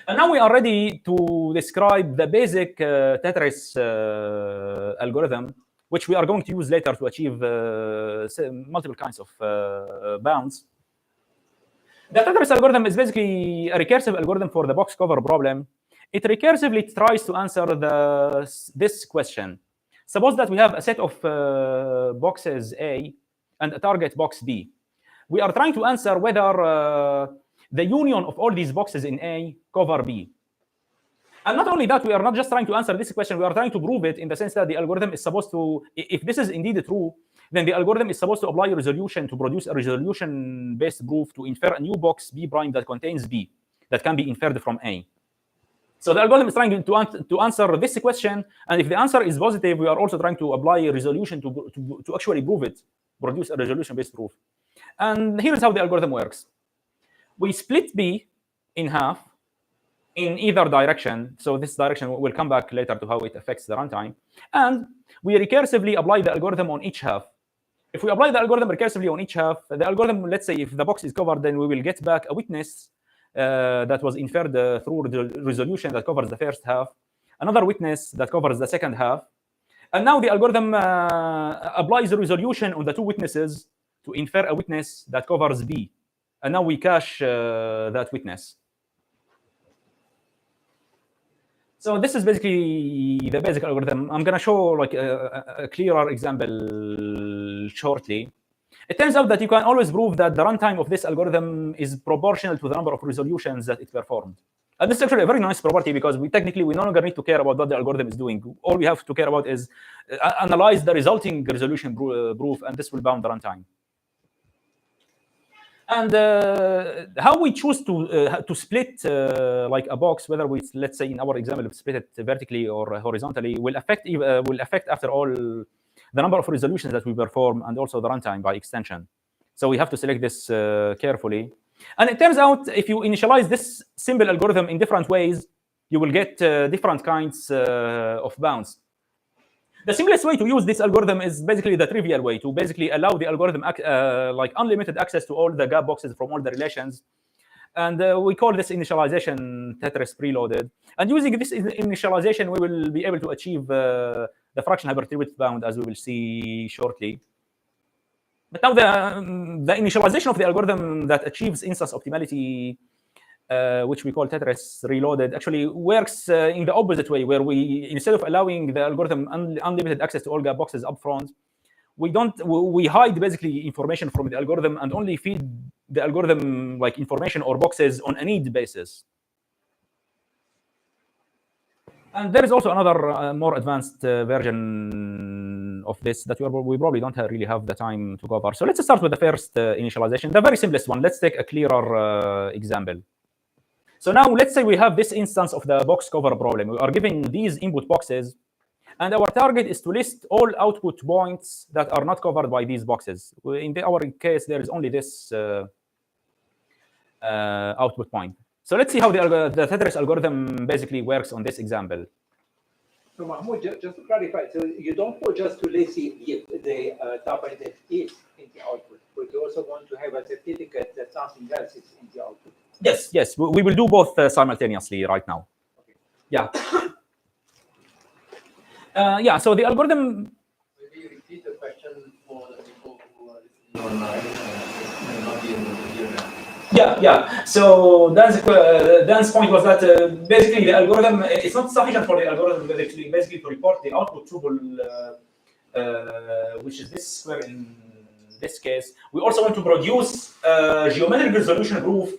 And now we are ready to describe the basic Tetris algorithm, which we are going to use later to achieve multiple kinds of bounds. The Tetris algorithm is basically a recursive algorithm for the box cover problem. It recursively tries to answer this question. Suppose that we have a set of boxes A and a target box B. we are trying to answer whether the union of all these boxes in A cover B. And not only that, we are not just trying to answer this question, we are trying to prove it in the sense that the algorithm is supposed to, if this is indeed true, then the algorithm is supposed to apply a resolution to produce a resolution-based proof to infer a new box B prime that contains B, that can be inferred from A. So the algorithm is trying to answer this question, and if the answer is positive, we are also trying to apply a resolution to actually prove it, produce a resolution-based proof. And here's how the algorithm works. We split B in half in either direction. So this direction, will come back later to how it affects the runtime. And we recursively apply the algorithm on each half. If we apply the algorithm recursively on each half, the algorithm, let's say if the box is covered, then we will get back a witness that was inferred through the resolution that covers the first half, another witness that covers the second half. And now the algorithm applies a resolution on the two witnesses to infer a witness that covers B. And now we cache that witness. So this is basically the basic algorithm. I'm going to show like a clearer example shortly. It turns out that you can always prove that the runtime of this algorithm is proportional to the number of resolutions that it performed. And this is actually a very nice property because we no longer need to care about what the algorithm is doing. All we have to care about is analyze the resulting resolution proof, and this will bound the runtime. And how we choose to split like a box, whether we, let's say in our example, split it vertically or horizontally, will affect after all the number of resolutions that we perform and also the runtime by extension. So we have to select this carefully. And it turns out if you initialize this simple algorithm in different ways, you will get different kinds of bounds. The simplest way to use this algorithm is basically the trivial way, to basically allow the algorithm like unlimited access to all the gap boxes from all the relations. And we call this initialization Tetris preloaded. And using this initialization, we will be able to achieve the fraction hypertrophic bound, as we will see shortly. But now the initialization of the algorithm that achieves instance optimality, which we call Tetris reloaded, actually works in the opposite way, where we, instead of allowing the algorithm unlimited access to all gap boxes upfront, we hide basically information from the algorithm and only feed the algorithm like information or boxes on a need basis. And there is also another more advanced version of this that we probably don't really have the time to cover. So let's start with the first initialization, the very simplest one. Let's take a clearer example. So now let's say we have this instance of the box cover problem. We are given these input boxes, and our target is to list all output points that are not covered by these boxes. In our case, there is only this output point. So let's see how the Tetris algorithm basically works on this example. So Mahmoud, just to clarify, so you don't want just to list the data that is in the output, but you also want to have a certificate that something else is in the output. Yes, we will do both simultaneously right now. Okay. Yeah. Yeah, so the algorithm. Maybe repeat the question for the people who are listening online and not be able to hear that. Yeah. So Dan's point was that basically the algorithm, it's not sufficient for the algorithm basically to report the output tuple, which is this square in this case. We also want to produce geometric resolution proof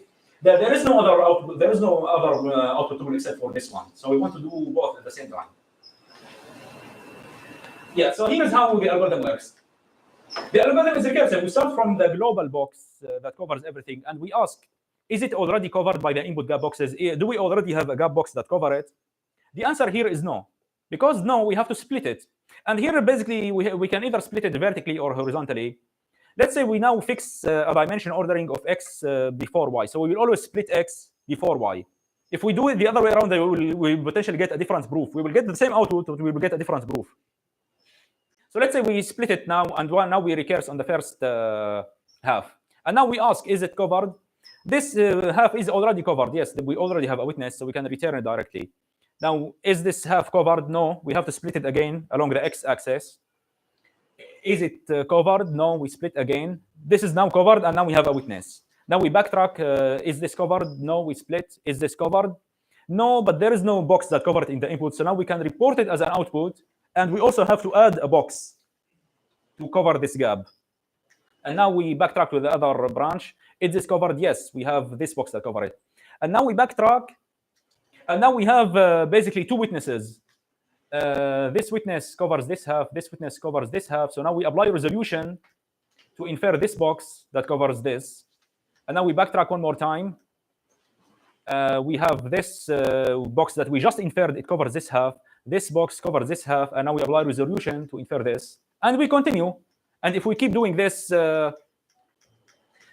that there is no other output, output tuple except for this one. So we want to do both at the same time. Yeah, so here's how the algorithm works. The algorithm is recursive. We start from the global box that covers everything, and we ask, is it already covered by the input gap boxes? Do we already have a gap box that cover it? The answer here is no. Because no, we have to split it. And here, basically, we can either split it vertically or horizontally. Let's say we now fix a dimension ordering of x before y. So we will always split x before y. If we do it the other way around, we will potentially get a different proof. We will get the same output, but we will get a different proof. So let's say we split it now, and now we recurse on the first half. And now we ask, is it covered? This half is already covered. Yes, we already have a witness, so we can return it directly. Now, is this half covered? No, we have to split it again along the x-axis. Is it covered? No, we split again. This is now covered, and now we have a witness. Now we backtrack. Is this covered? No, we split. Is this covered? No, but there is no box that covered in the input, so now we can report it as an output. And we also have to add a box to cover this gap. And now we backtrack to the other branch. It's discovered, yes, we have this box that cover it. And now we backtrack, and now we have basically two witnesses. This witness covers this half, this witness covers this half. So now we apply resolution to infer this box that covers this. And now we backtrack one more time. We have this box that we just inferred, it covers this half. This box covers this half, and now we apply resolution to infer this. And we continue. And if we keep doing this,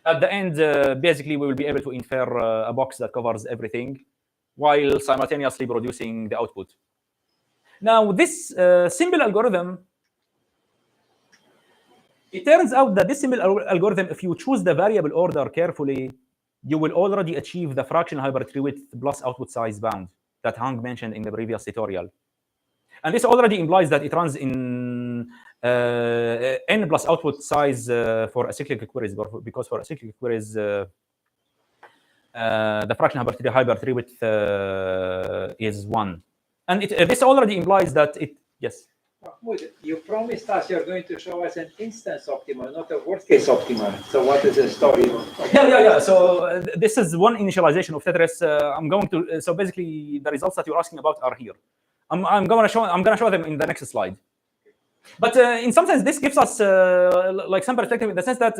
at the end, basically, we will be able to infer a box that covers everything while simultaneously producing the output. Now, this simple algorithm, it turns out that this simple algorithm, if you choose the variable order carefully, you will already achieve the fractional hypertree width plus output size bound that Hang mentioned in the previous tutorial. And this already implies that it runs in n plus output size for acyclic queries, because for acyclic queries, the fractional hypertree width is 1. And this already implies that it, yes? Mahmoud, you promised us you're going to show us an instance optimal, not a worst case optimal. So what is the story? Yeah. So this is one initialization of Tetris. I'm going to, so basically the results that you're asking about are here. I'm going to show them in the next slide. But in some sense, this gives us like some perspective in the sense that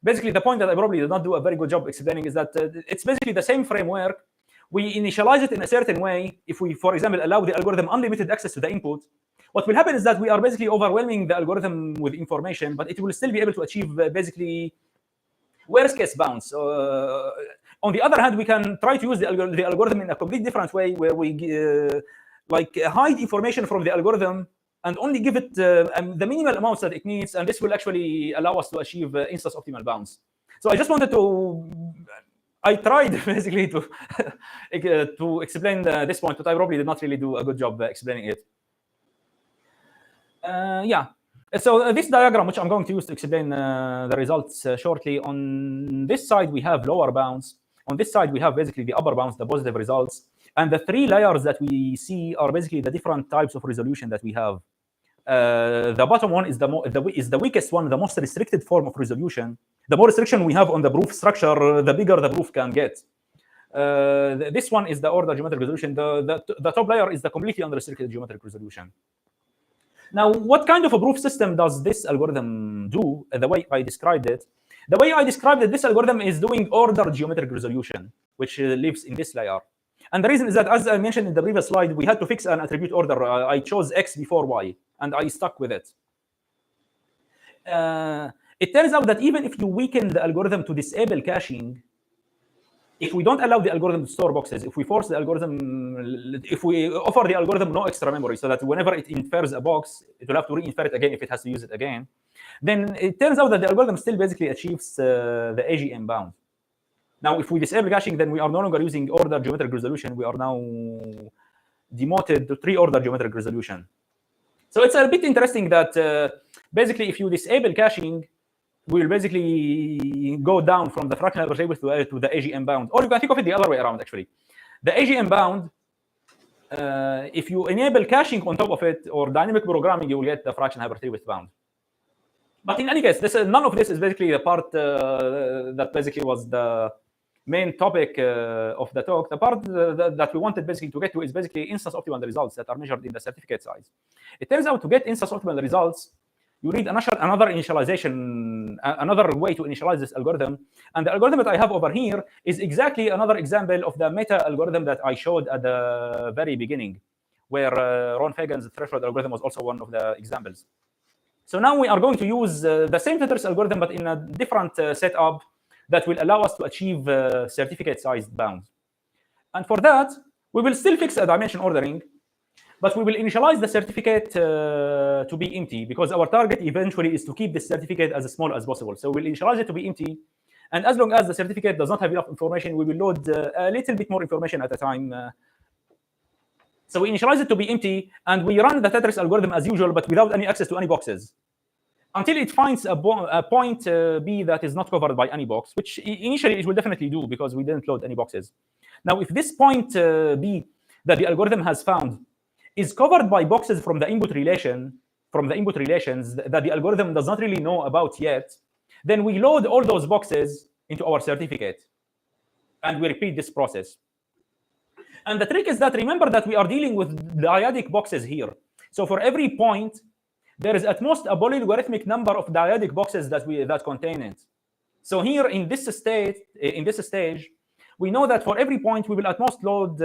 basically the point that I probably did not do a very good job explaining is that it's basically the same framework. We initialize it in a certain way. If we, for example, allow the algorithm unlimited access to the input, what will happen is that we are basically overwhelming the algorithm with information, but it will still be able to achieve basically worst case bounds. On the other hand, we can try to use the algorithm in a completely different way, where we like hide information from the algorithm and only give it the minimal amounts that it needs, and this will actually allow us to achieve instance optimal bounds. So I just wanted to, I tried basically to to explain this point, but I probably did not really do a good job explaining it. Yeah. So this diagram, which I'm going to use to explain the results shortly, on this side we have lower bounds. On this side we have basically the upper bounds, the positive results. And the three layers that we see are basically the different types of resolution that we have. The bottom one is the weakest one, the most restricted form of resolution. The more restriction we have on the proof structure, the bigger the proof can get. This one is the order geometric resolution. The top layer is the completely unrestricted geometric resolution. Now, what kind of a proof system does this algorithm do? The way I described it, this algorithm is doing order geometric resolution, which lives in this layer. And the reason is that, as I mentioned in the previous slide, we had to fix an attribute order. I chose X before Y, and I stuck with it. It turns out that even if you weaken the algorithm to disable caching, if we don't allow the algorithm to store boxes, if we force the algorithm, if we offer the algorithm no extra memory, so that whenever it infers a box, it will have to re-infer it again if it has to use it again, then it turns out that the algorithm still basically achieves the AGM bound. Now, if we disable caching, then we are no longer using order geometric resolution. We are now demoted to 3-order geometric resolution. So it's a bit interesting that basically if you disable caching, we will basically go down from the fractional hypertree to the AGM bound. Or you can think of it the other way around, actually. The AGM bound, if you enable caching on top of it or dynamic programming, you will get the fractional hypertree width bound. But in any case, none of this is basically the part that basically was the main topic of the talk. The part that we wanted basically to get to is basically instance optimal results that are measured in the certificate size. It turns out to get instance optimal results, you need another initialization, another way to initialize this algorithm. And the algorithm that I have over here is exactly another example of the meta algorithm that I showed at the very beginning, where Ron Fagan's threshold algorithm was also one of the examples. So now we are going to use the same Tetris algorithm, but in a different setup that will allow us to achieve certificate-sized bounds. And for that, we will still fix a dimension ordering, but we will initialize the certificate to be empty, because our target eventually is to keep this certificate as small as possible. So we'll initialize it to be empty. And as long as the certificate does not have enough information, we will load a little bit more information at a time. So we initialize it to be empty, and we run the Tetris algorithm as usual, but without any access to any boxes, until it finds a point B that is not covered by any box, which initially it will definitely do because we didn't load any boxes. Now, if this point B that the algorithm has found is covered by boxes from the input relations that the algorithm does not really know about yet, then we load all those boxes into our certificate, and we repeat this process. And the trick is that, remember that we are dealing with dyadic boxes here. So for every point, there is at most a polylogarithmic number of dyadic boxes that contain it. So here in this stage, we know that for every point we will at most load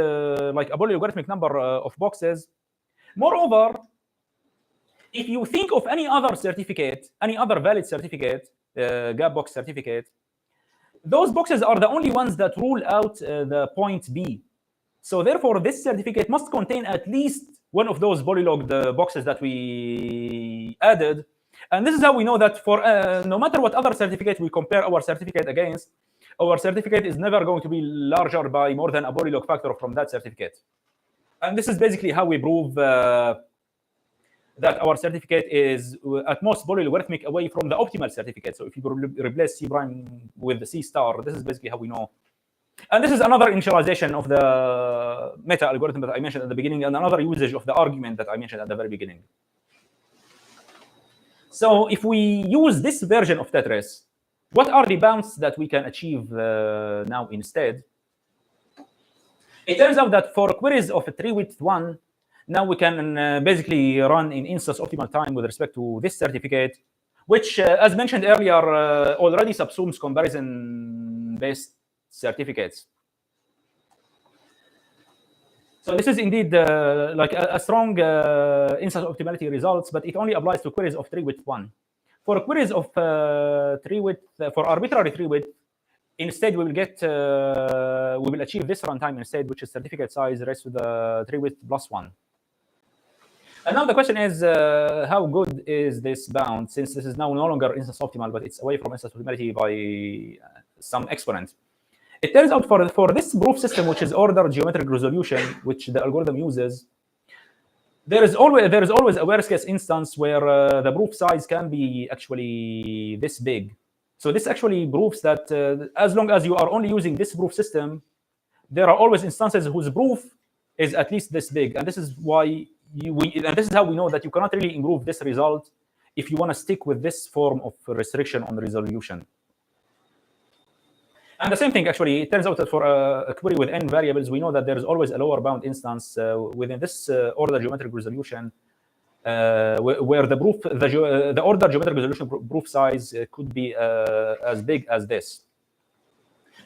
like a polylogarithmic number of boxes. Moreover, if you think of any other certificate, any other valid certificate, gap box certificate, those boxes are the only ones that rule out the point B. So therefore, this certificate must contain at least one of those polylogged boxes that we added. And this is how we know that for no matter what other certificate we compare our certificate against, our certificate is never going to be larger by more than a polylog factor from that certificate. And this is basically how we prove that our certificate is at most polylogarithmic away from the optimal certificate. So if you replace C prime with the C star, this is basically how we know. And this is another initialization of the meta algorithm that I mentioned at the beginning, and another usage of the argument that I mentioned at the very beginning. So if we use this version of Tetris, what are the bounds that we can achieve now instead? It turns out that for queries of a 3-width 1, now we can basically run in instance optimal time with respect to this certificate, which, as mentioned earlier, already subsumes comparison-based certificates. So this is indeed like a strong instance optimality results, but it only applies to queries of 3-width 1. For queries of 3-width, for arbitrary 3-width, instead we will achieve this runtime instead, which is certificate size raised to the 3-width plus 1. And now the question is, how good is this bound, since this is now no longer instance optimal, but it's away from instance optimality by some exponent. It turns out for this proof system, which is ordered geometric resolution, which the algorithm uses, there is always a worst case instance where the proof size can be actually this big. So this actually proves that as long as you are only using this proof system, there are always instances whose proof is at least this big, and this is why and this is how we know that you cannot really improve this result if you want to stick with this form of restriction on resolution. And the same thing, actually, it turns out that for a query with n variables, we know that there is always a lower bound instance within this order geometric resolution, where the order geometric resolution proof size could be as big as this.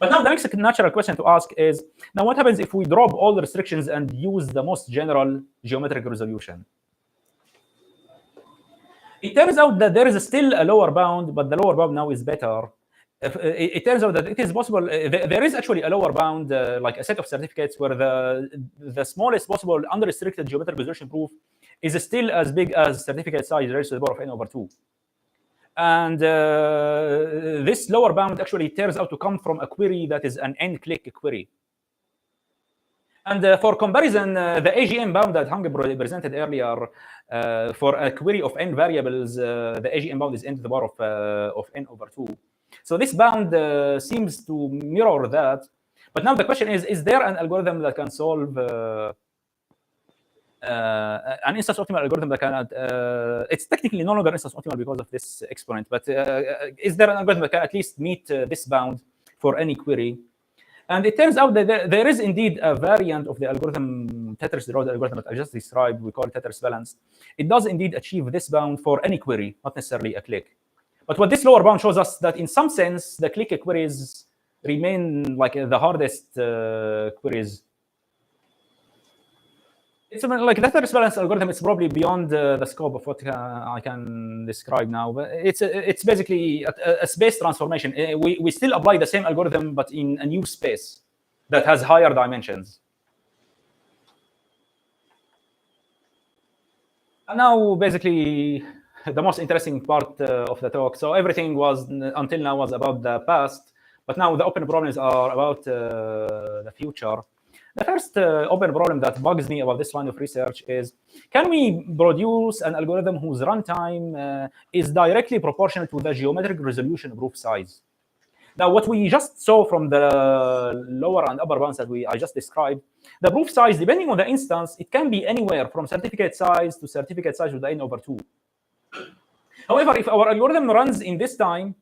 But now the next natural question to ask is, now what happens if we drop all the restrictions and use the most general geometric resolution? It turns out that there is still a lower bound, but the lower bound now is better. It turns out that it is possible. There is actually a lower bound, like a set of certificates where the smallest possible unrestricted geometric resolution proof is still as big as certificate size raised to the power of n/2. And this lower bound actually turns out to come from a query that is an n-click query. And for comparison, the AGM bound that Hang presented earlier, for a query of n variables, the AGM bound is n to the power of n/2. So this bound seems to mirror that. But now the question is there an algorithm that can solve an instance optimal algorithm that can, it's technically no longer instance optimal because of this exponent, but is there an algorithm that can at least meet this bound for any query? And it turns out that there is indeed a variant of the algorithm, Tetris the algorithm that I just described, we call it Tetris balanced. It does indeed achieve this bound for any query, not necessarily a click. But what this lower bound shows us that in some sense, the click queries remain like the hardest queries. It's like the Tetris balance algorithm is probably beyond the scope of what I can describe now. But it's basically a space transformation. We still apply the same algorithm, but in a new space that has higher dimensions. And now, basically, the most interesting part of the talk. So everything was until now was about the past, but now the open problems are about the future. The first open problem that bugs me about this line of research is, can we produce an algorithm whose runtime is directly proportional to the geometric resolution proof size? Now, what we just saw from the lower and upper bounds that I just described, the proof size, depending on the instance, it can be anywhere from certificate size to certificate size with n/2. However, if our algorithm runs in this time,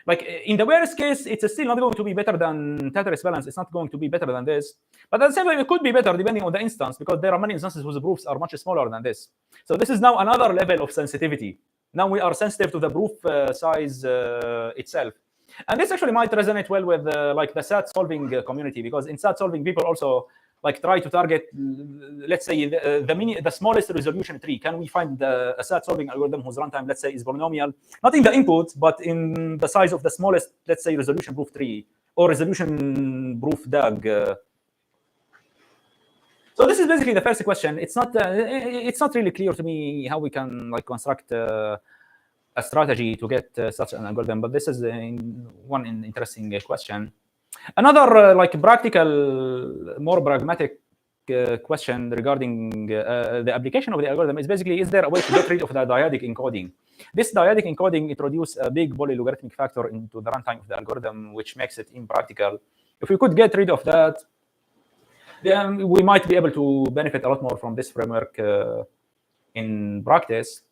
Like in the worst case, it's still not going to be better than Tetris balance. It's not going to be better than this. But at the same time, it could be better depending on the instance, because there are many instances whose proofs are much smaller than this. So this is now another level of sensitivity. Now we are sensitive to the proof size itself. And this actually might resonate well with like the SAT solving community, because in SAT solving, people also like try to target, let's say, the smallest resolution tree. Can we find a SAT solving algorithm whose runtime, let's say, is polynomial, not in the input, but in the size of the smallest, let's say, resolution proof tree or resolution proof DAG? So this is basically the first question. It's not really clear to me how we can like construct a strategy to get such an algorithm, but this is one interesting question. Another like practical, more pragmatic question regarding the application of the algorithm is basically, is there a way to get rid of the dyadic encoding? This dyadic encoding introduces a big polylogarithmic factor into the runtime of the algorithm, which makes it impractical. If we could get rid of that, then we might be able to benefit a lot more from this framework in practice.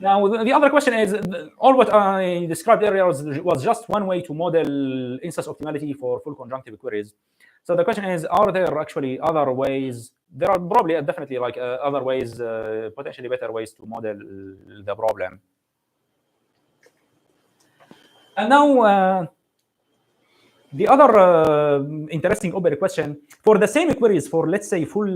Now, the other question is, all what I described earlier was just one way to model instance optimality for full conjunctive queries. So the question is, are there actually other ways? There are probably definitely like other ways, potentially better ways to model the problem. And now, the other interesting open question, for the same queries, for let's say full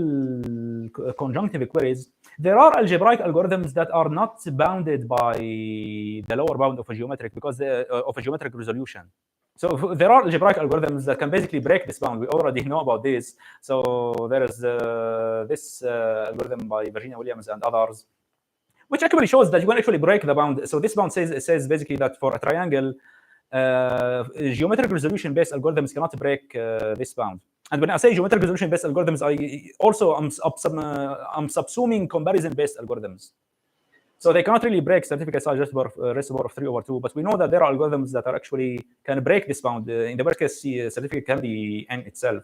conjunctive queries, there are algebraic algorithms that are not bounded by the lower bound of a geometric of a geometric resolution. So there are algebraic algorithms that can basically break this bound. We already know about this. So there is this algorithm by Virginia Williams and others, which actually shows that you can actually break the bound. So this bound says basically that for a triangle, geometric resolution-based algorithms cannot break this bound. And when I say geometric resolution-based algorithms, I also I'm subsuming comparison-based algorithms. So they cannot really break certificate size rest power of 3/2. But we know that there are algorithms that are actually can break this bound. In the worst case, certificate can be n itself.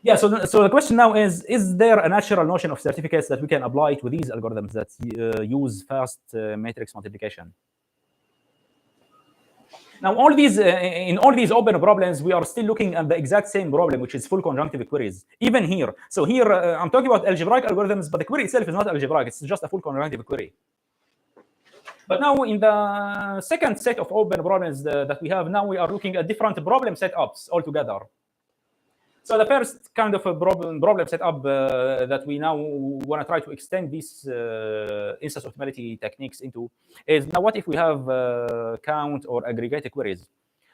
Yeah. So the question now is there a natural notion of certificates that we can apply to these algorithms that use fast matrix multiplication? Now, in all these open problems, we are still looking at the exact same problem, which is full conjunctive queries, even here. So here, I'm talking about algebraic algorithms, but the query itself is not algebraic. It's just a full conjunctive query. But now, in the second set of open problems that we have, now we are looking at different problem setups altogether. So the first kind of a problem setup that we now want to try to extend these instance optimality techniques into is, now what if we have count or aggregated queries?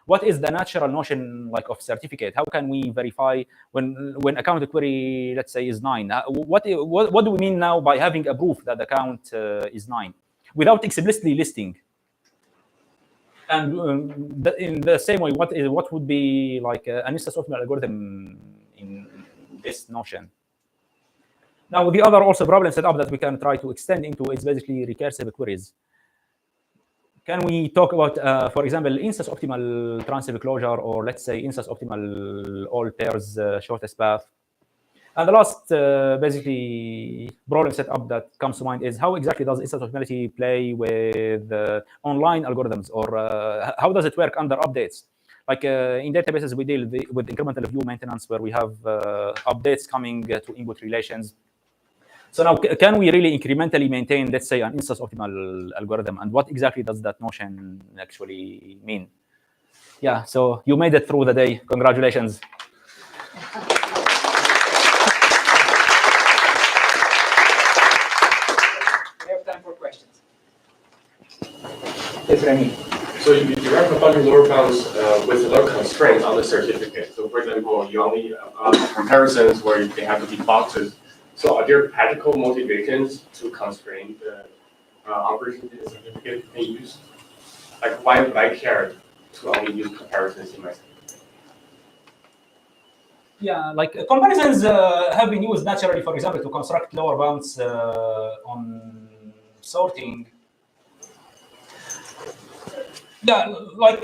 What is the natural notion like of certificate? How can we verify when a count query, let's say, is 9? What do we mean now by having a proof that the count is 9 without explicitly listing? And in the same way, what would be like an instance optimal algorithm in this notion? Now, the other also problem setup that we can try to extend into is basically recursive queries. Can we talk about, for example, instance optimal transitive closure, or let's say instance optimal all pairs shortest path? And the last, basically, problem setup that comes to mind is, how exactly does instance optimality play with online algorithms, or how does it work under updates? Like in databases, we deal with incremental view maintenance, where we have updates coming to input relations. So now, can we really incrementally maintain, let's say, an instance optimal algorithm? And what exactly does that notion actually mean? Yeah, so you made it through the day. Congratulations. So you have a bunch of lower bounds with a lot of constraints on the certificate. So for example, you only comparisons where they have to be boxes. So are there practical motivations to constrain the operations in the certificate you can use? Like, why would I care to only use comparisons in my certificate? Yeah, like comparisons have been used naturally, for example, to construct lower bounds on sorting. Yeah, like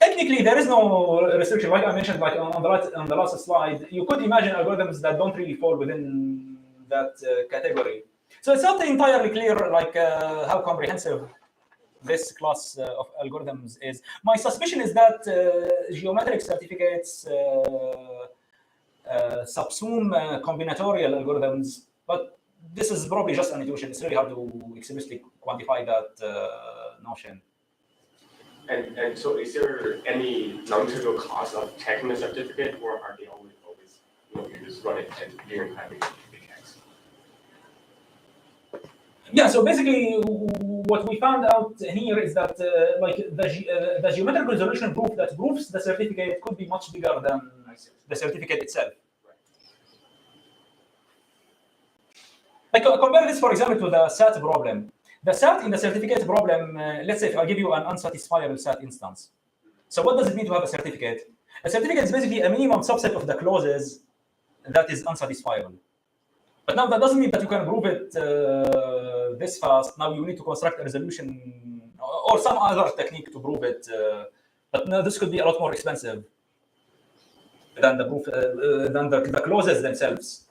technically there is no restriction. Like I mentioned, like on the last slide, you could imagine algorithms that don't really fall within that category. So it's not entirely clear, like how comprehensive this class of algorithms is. My suspicion is that geometric certificates subsume combinatorial algorithms, but this is probably just an intuition. It's really hard to explicitly quantify that notion. And so is there any non-trivial cost of checking the certificate, or are they always you just run it and you're having the checks? Yeah, so basically what we found out here is that like the geometric resolution proof that proves the certificate could be much bigger than the certificate itself. Like compare this, for example, to the SAT problem. The SAT in the certificate problem, let's say if I give you an unsatisfiable SAT instance. So what does it mean to have a certificate? A certificate is basically a minimum subset of the clauses that is unsatisfiable. But now that doesn't mean that you can prove it this fast. Now you need to construct a resolution or some other technique to prove it. But no, this could be a lot more expensive than the proof than the clauses themselves.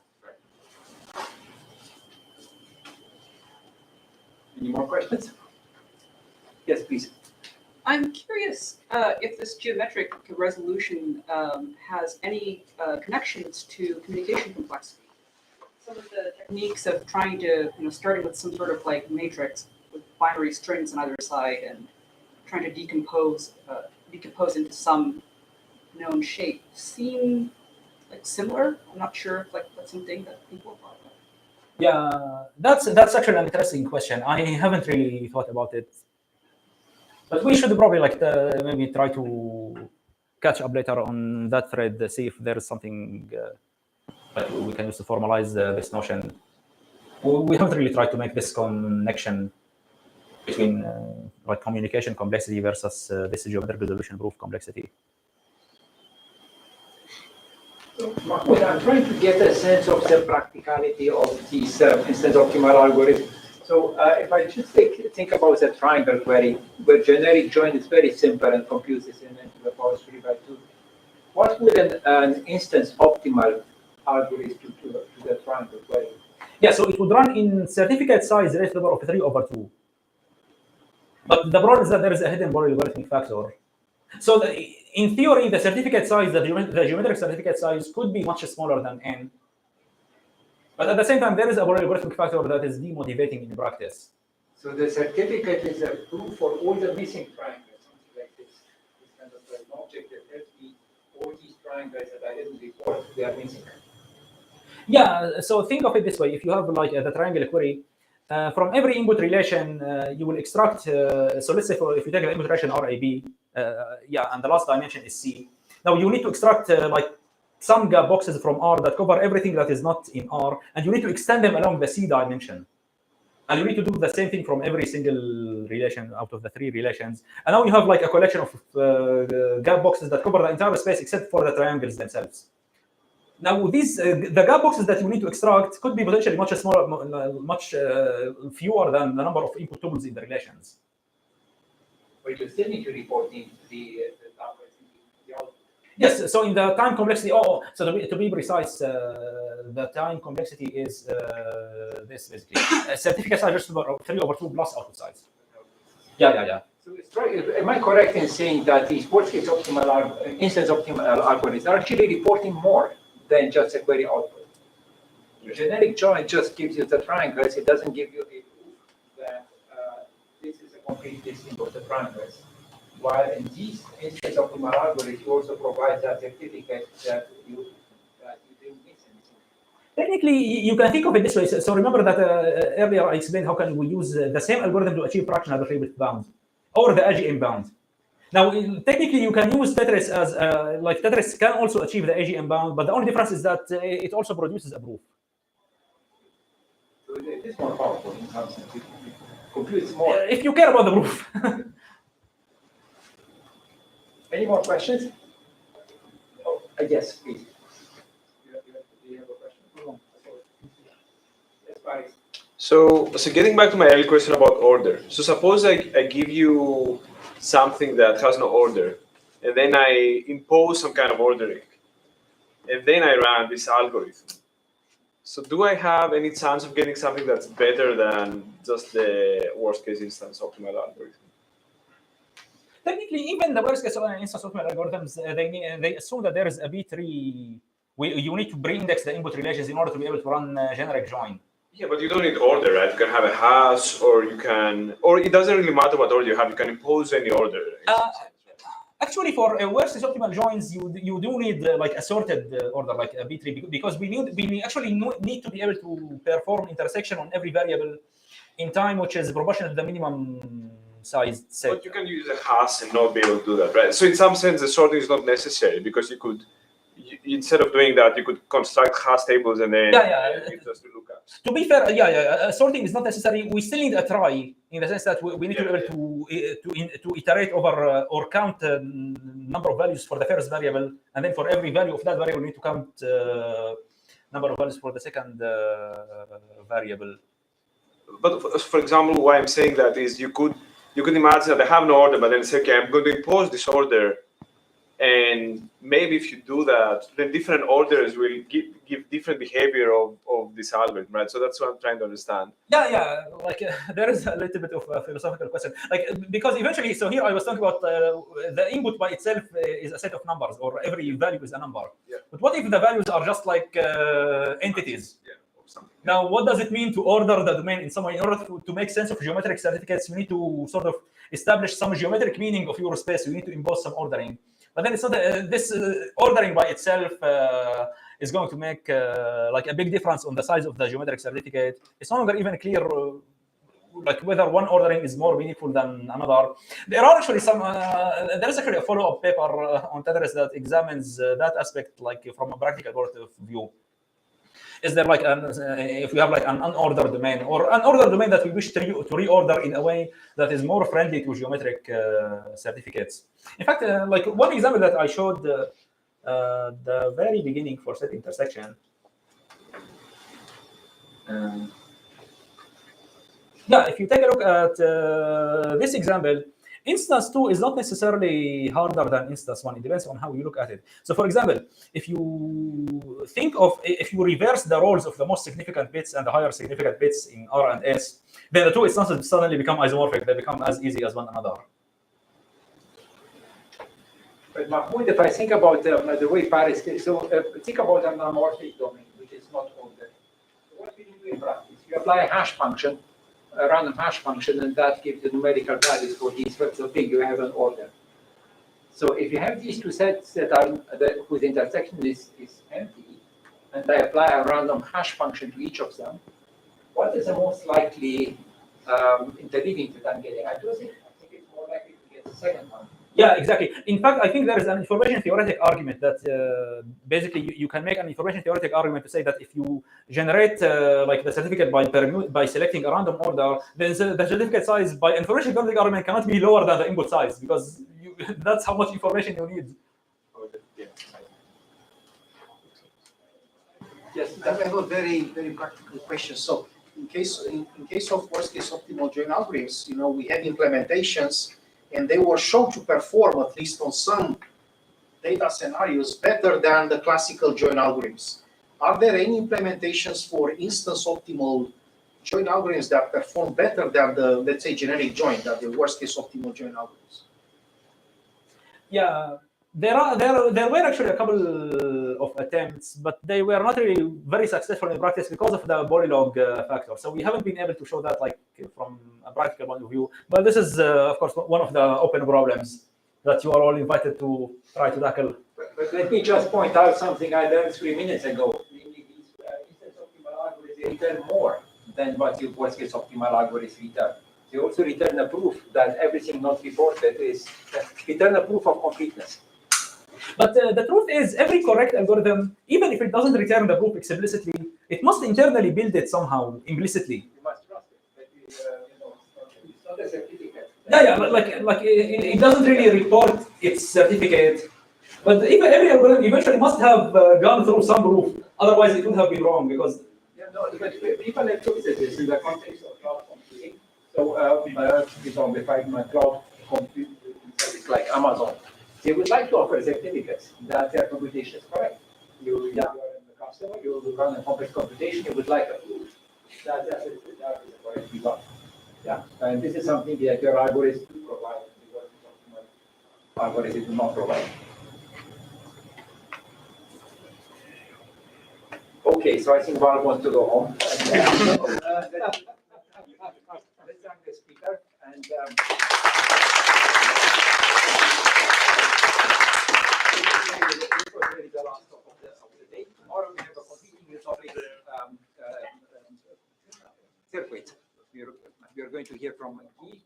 Any more questions? Yes, please. I'm curious if this geometric resolution has any connections to communication complexity. Some of the techniques of trying to, starting with some sort of like matrix with binary strings on either side and trying to decompose into some known shape seem like similar. I'm not sure if like that's something that people thought about. Yeah, that's actually an interesting question. I haven't really thought about it, but we should probably like maybe try to catch up later on that thread, see if there is something that we can use to formalize this notion. We haven't really tried to make this connection between like communication complexity versus this geometric resolution proof complexity. Mahmoud, I'm trying to get a sense of the practicality of these instance optimal algorithms. So if I just think about the triangle query, where generic join is very simple and computes this in to the power 3/2, what would an instance optimal algorithm do to the triangle query? Yeah, so it would run in certificate size raised to the power of 3/2. But the problem is that there is a hidden logarithmic factor. So in theory, the certificate size, the geometric certificate size could be much smaller than n. But at the same time, there is a logarithmic factor that is demotivating in practice. So the certificate is a proof for all the missing triangles, something like this. This kind of an object that tells me all these triangles that I didn't report, they are missing. Yeah, so think of it this way. If you have like the triangle query, from every input relation, you will extract, so let's say if you take the input relation RAB, and the last dimension is C. Now you need to extract like some gap boxes from R that cover everything that is not in R, and you need to extend them along the C dimension. And you need to do the same thing from every single relation out of the three relations. And now you have like a collection of gap boxes that cover the entire space except for the triangles themselves. Now, these the gap boxes that you need to extract could be potentially much smaller, much fewer than the number of input tuples in the relations. But you still need to report the output. Yes. So in the time complexity, so to be precise, the time complexity is this basically certificate size versus 3/2 plus output size. Yeah. So it's right. Am I correct in saying that these worst case optimal instance optimal algorithms are actually reporting more than just a query output? Generic join just gives you the triangles. It doesn't give you a proof that this is a complete listing of the triangles. While in these instance optimal algorithms, you also provide that certificate that you didn't miss anything. Technically, you can think of it this way. So remember that earlier I explained how can we use the same algorithm to achieve fractional Hilbert bound or the AGM bound. Now, technically, you can use Tetris as like Tetris can also achieve the AGM bound, but the only difference is that it also produces a proof. So it is more powerful in some sense. It computes more. If you care about the proof. Any more questions? Oh, yes, please. Do you have a question? Yes, Paris. So getting back to my earlier question about order. So suppose I give you something that has no order, and then I impose some kind of ordering, and then I run this algorithm. So do I have any chance of getting something that's better than just the worst case instance optimal algorithm? Technically, even the worst case instance optimal algorithms, they assume that there is a B tree. You need to pre-index the input relations in order to be able to run generic join. Yeah, but you don't need order, right? You can have a hash, or you can, or it doesn't really matter what order you have. You can impose any order. Actually, for worst case optimal joins, you do need like assorted order, like a B tree, because we actually need to be able to perform intersection on every variable in time, which is proportional to the minimum size set. But you can use a hash and not be able to do that, right? So in some sense, the sorting is not necessary because you could, instead of doing that, you could construct hash tables and then just look up. To be fair, sorting is not necessary. We still need a try in the sense that we need to be able to iterate over or count number of values for the first variable, and then for every value of that variable, we need to count number of values for the second variable. But for example, why I'm saying that is you could imagine that I have no order, but then say, okay, I'm going to impose this order, and maybe if you do that, then different orders will give different behavior of this algorithm, right? So that's what I'm trying to understand. Yeah. Like there is a little bit of a philosophical question, like because eventually, so here I was talking about the input by itself is a set of numbers, or every value is a number. Yeah. But what if the values are just like entities? Yeah. Now, what does it mean to order the domain in some way? In order to make sense of geometric certificates, you need to sort of establish some geometric meaning of your space. You need to impose some ordering. But then it's not this ordering by itself is going to make like a big difference on the size of the geometric certificate. It's no longer even clear like whether one ordering is more meaningful than another. There are actually some. There is actually a follow-up paper on Tetris that examines that aspect, like from a practical point of view. Is there like if we have like an unordered domain or an ordered domain that we wish to reorder in a way that is more friendly to geometric certificates? In fact, like one example that I showed the very beginning for set intersection. If you take a look at this example, instance 2 is not necessarily harder than instance 1. It depends on how you look at it. So for example, if you reverse the roles of the most significant bits and the higher significant bits in R and S, then the two instances suddenly become isomorphic. They become as easy as one another. But Mahmoud, if I think about the way Paris is, so think about an anamorphic domain, which is not ordered. So what do you do in practice? You apply a hash function, a random hash function, and that gives the numerical values for these. So big, you have an order. So if you have these two sets whose intersection is empty, and I apply a random hash function to each of them, what is the most likely interleaving that I'm getting? I think it's more likely to get the second one. Yeah, exactly. In fact, I think there is an information theoretic argument that basically you can make an information theoretic argument to say that if you generate like the certificate by selecting a random order, then the certificate size by information theoretic argument cannot be lower than the input size because that's how much information you need. Yes, I have a very practical question. So in case of worst case optimal join algorithms, we have implementations and they were shown to perform, at least on some data scenarios, better than the classical join algorithms. Are there any implementations for instance optimal join algorithms that perform better than the, let's say, generic join, than the worst case optimal join algorithms? Yeah, there were actually a couple of attempts, but they were not really very successful in practice because of the polylog factor. So we haven't been able to show that like from a practical point of view. But this is, of course, one of the open problems that you are all invited to try to tackle. But let me just point out something I learned 3 minutes ago. These instance optimal algorithms return more than what the worst case optimal algorithms return. They also return a proof that everything not reported is return a proof of completeness. But the truth is, every correct algorithm, even if it doesn't return the proof explicitly, it must internally build it somehow implicitly. You must trust it. But it's not a certificate. Like it doesn't really report its certificate. But even every algorithm eventually must have gone through some proof. Otherwise, it would have been wrong because. But people have looked at this in the context of cloud computing. So, if I'm a cloud computing service like Amazon, they would like to offer certificates that their computation is correct. You are in the customer, you run a complex computation, you would like a proof that that is the correct result. Yeah, and this is something that your algorithms do provide. algorithm do not provide. Okay, so I think Val wants to go home. Let's thank the speaker and. This was really the last talk of the day. Tomorrow we have a completely new topic, circuit. We are going to hear from Guy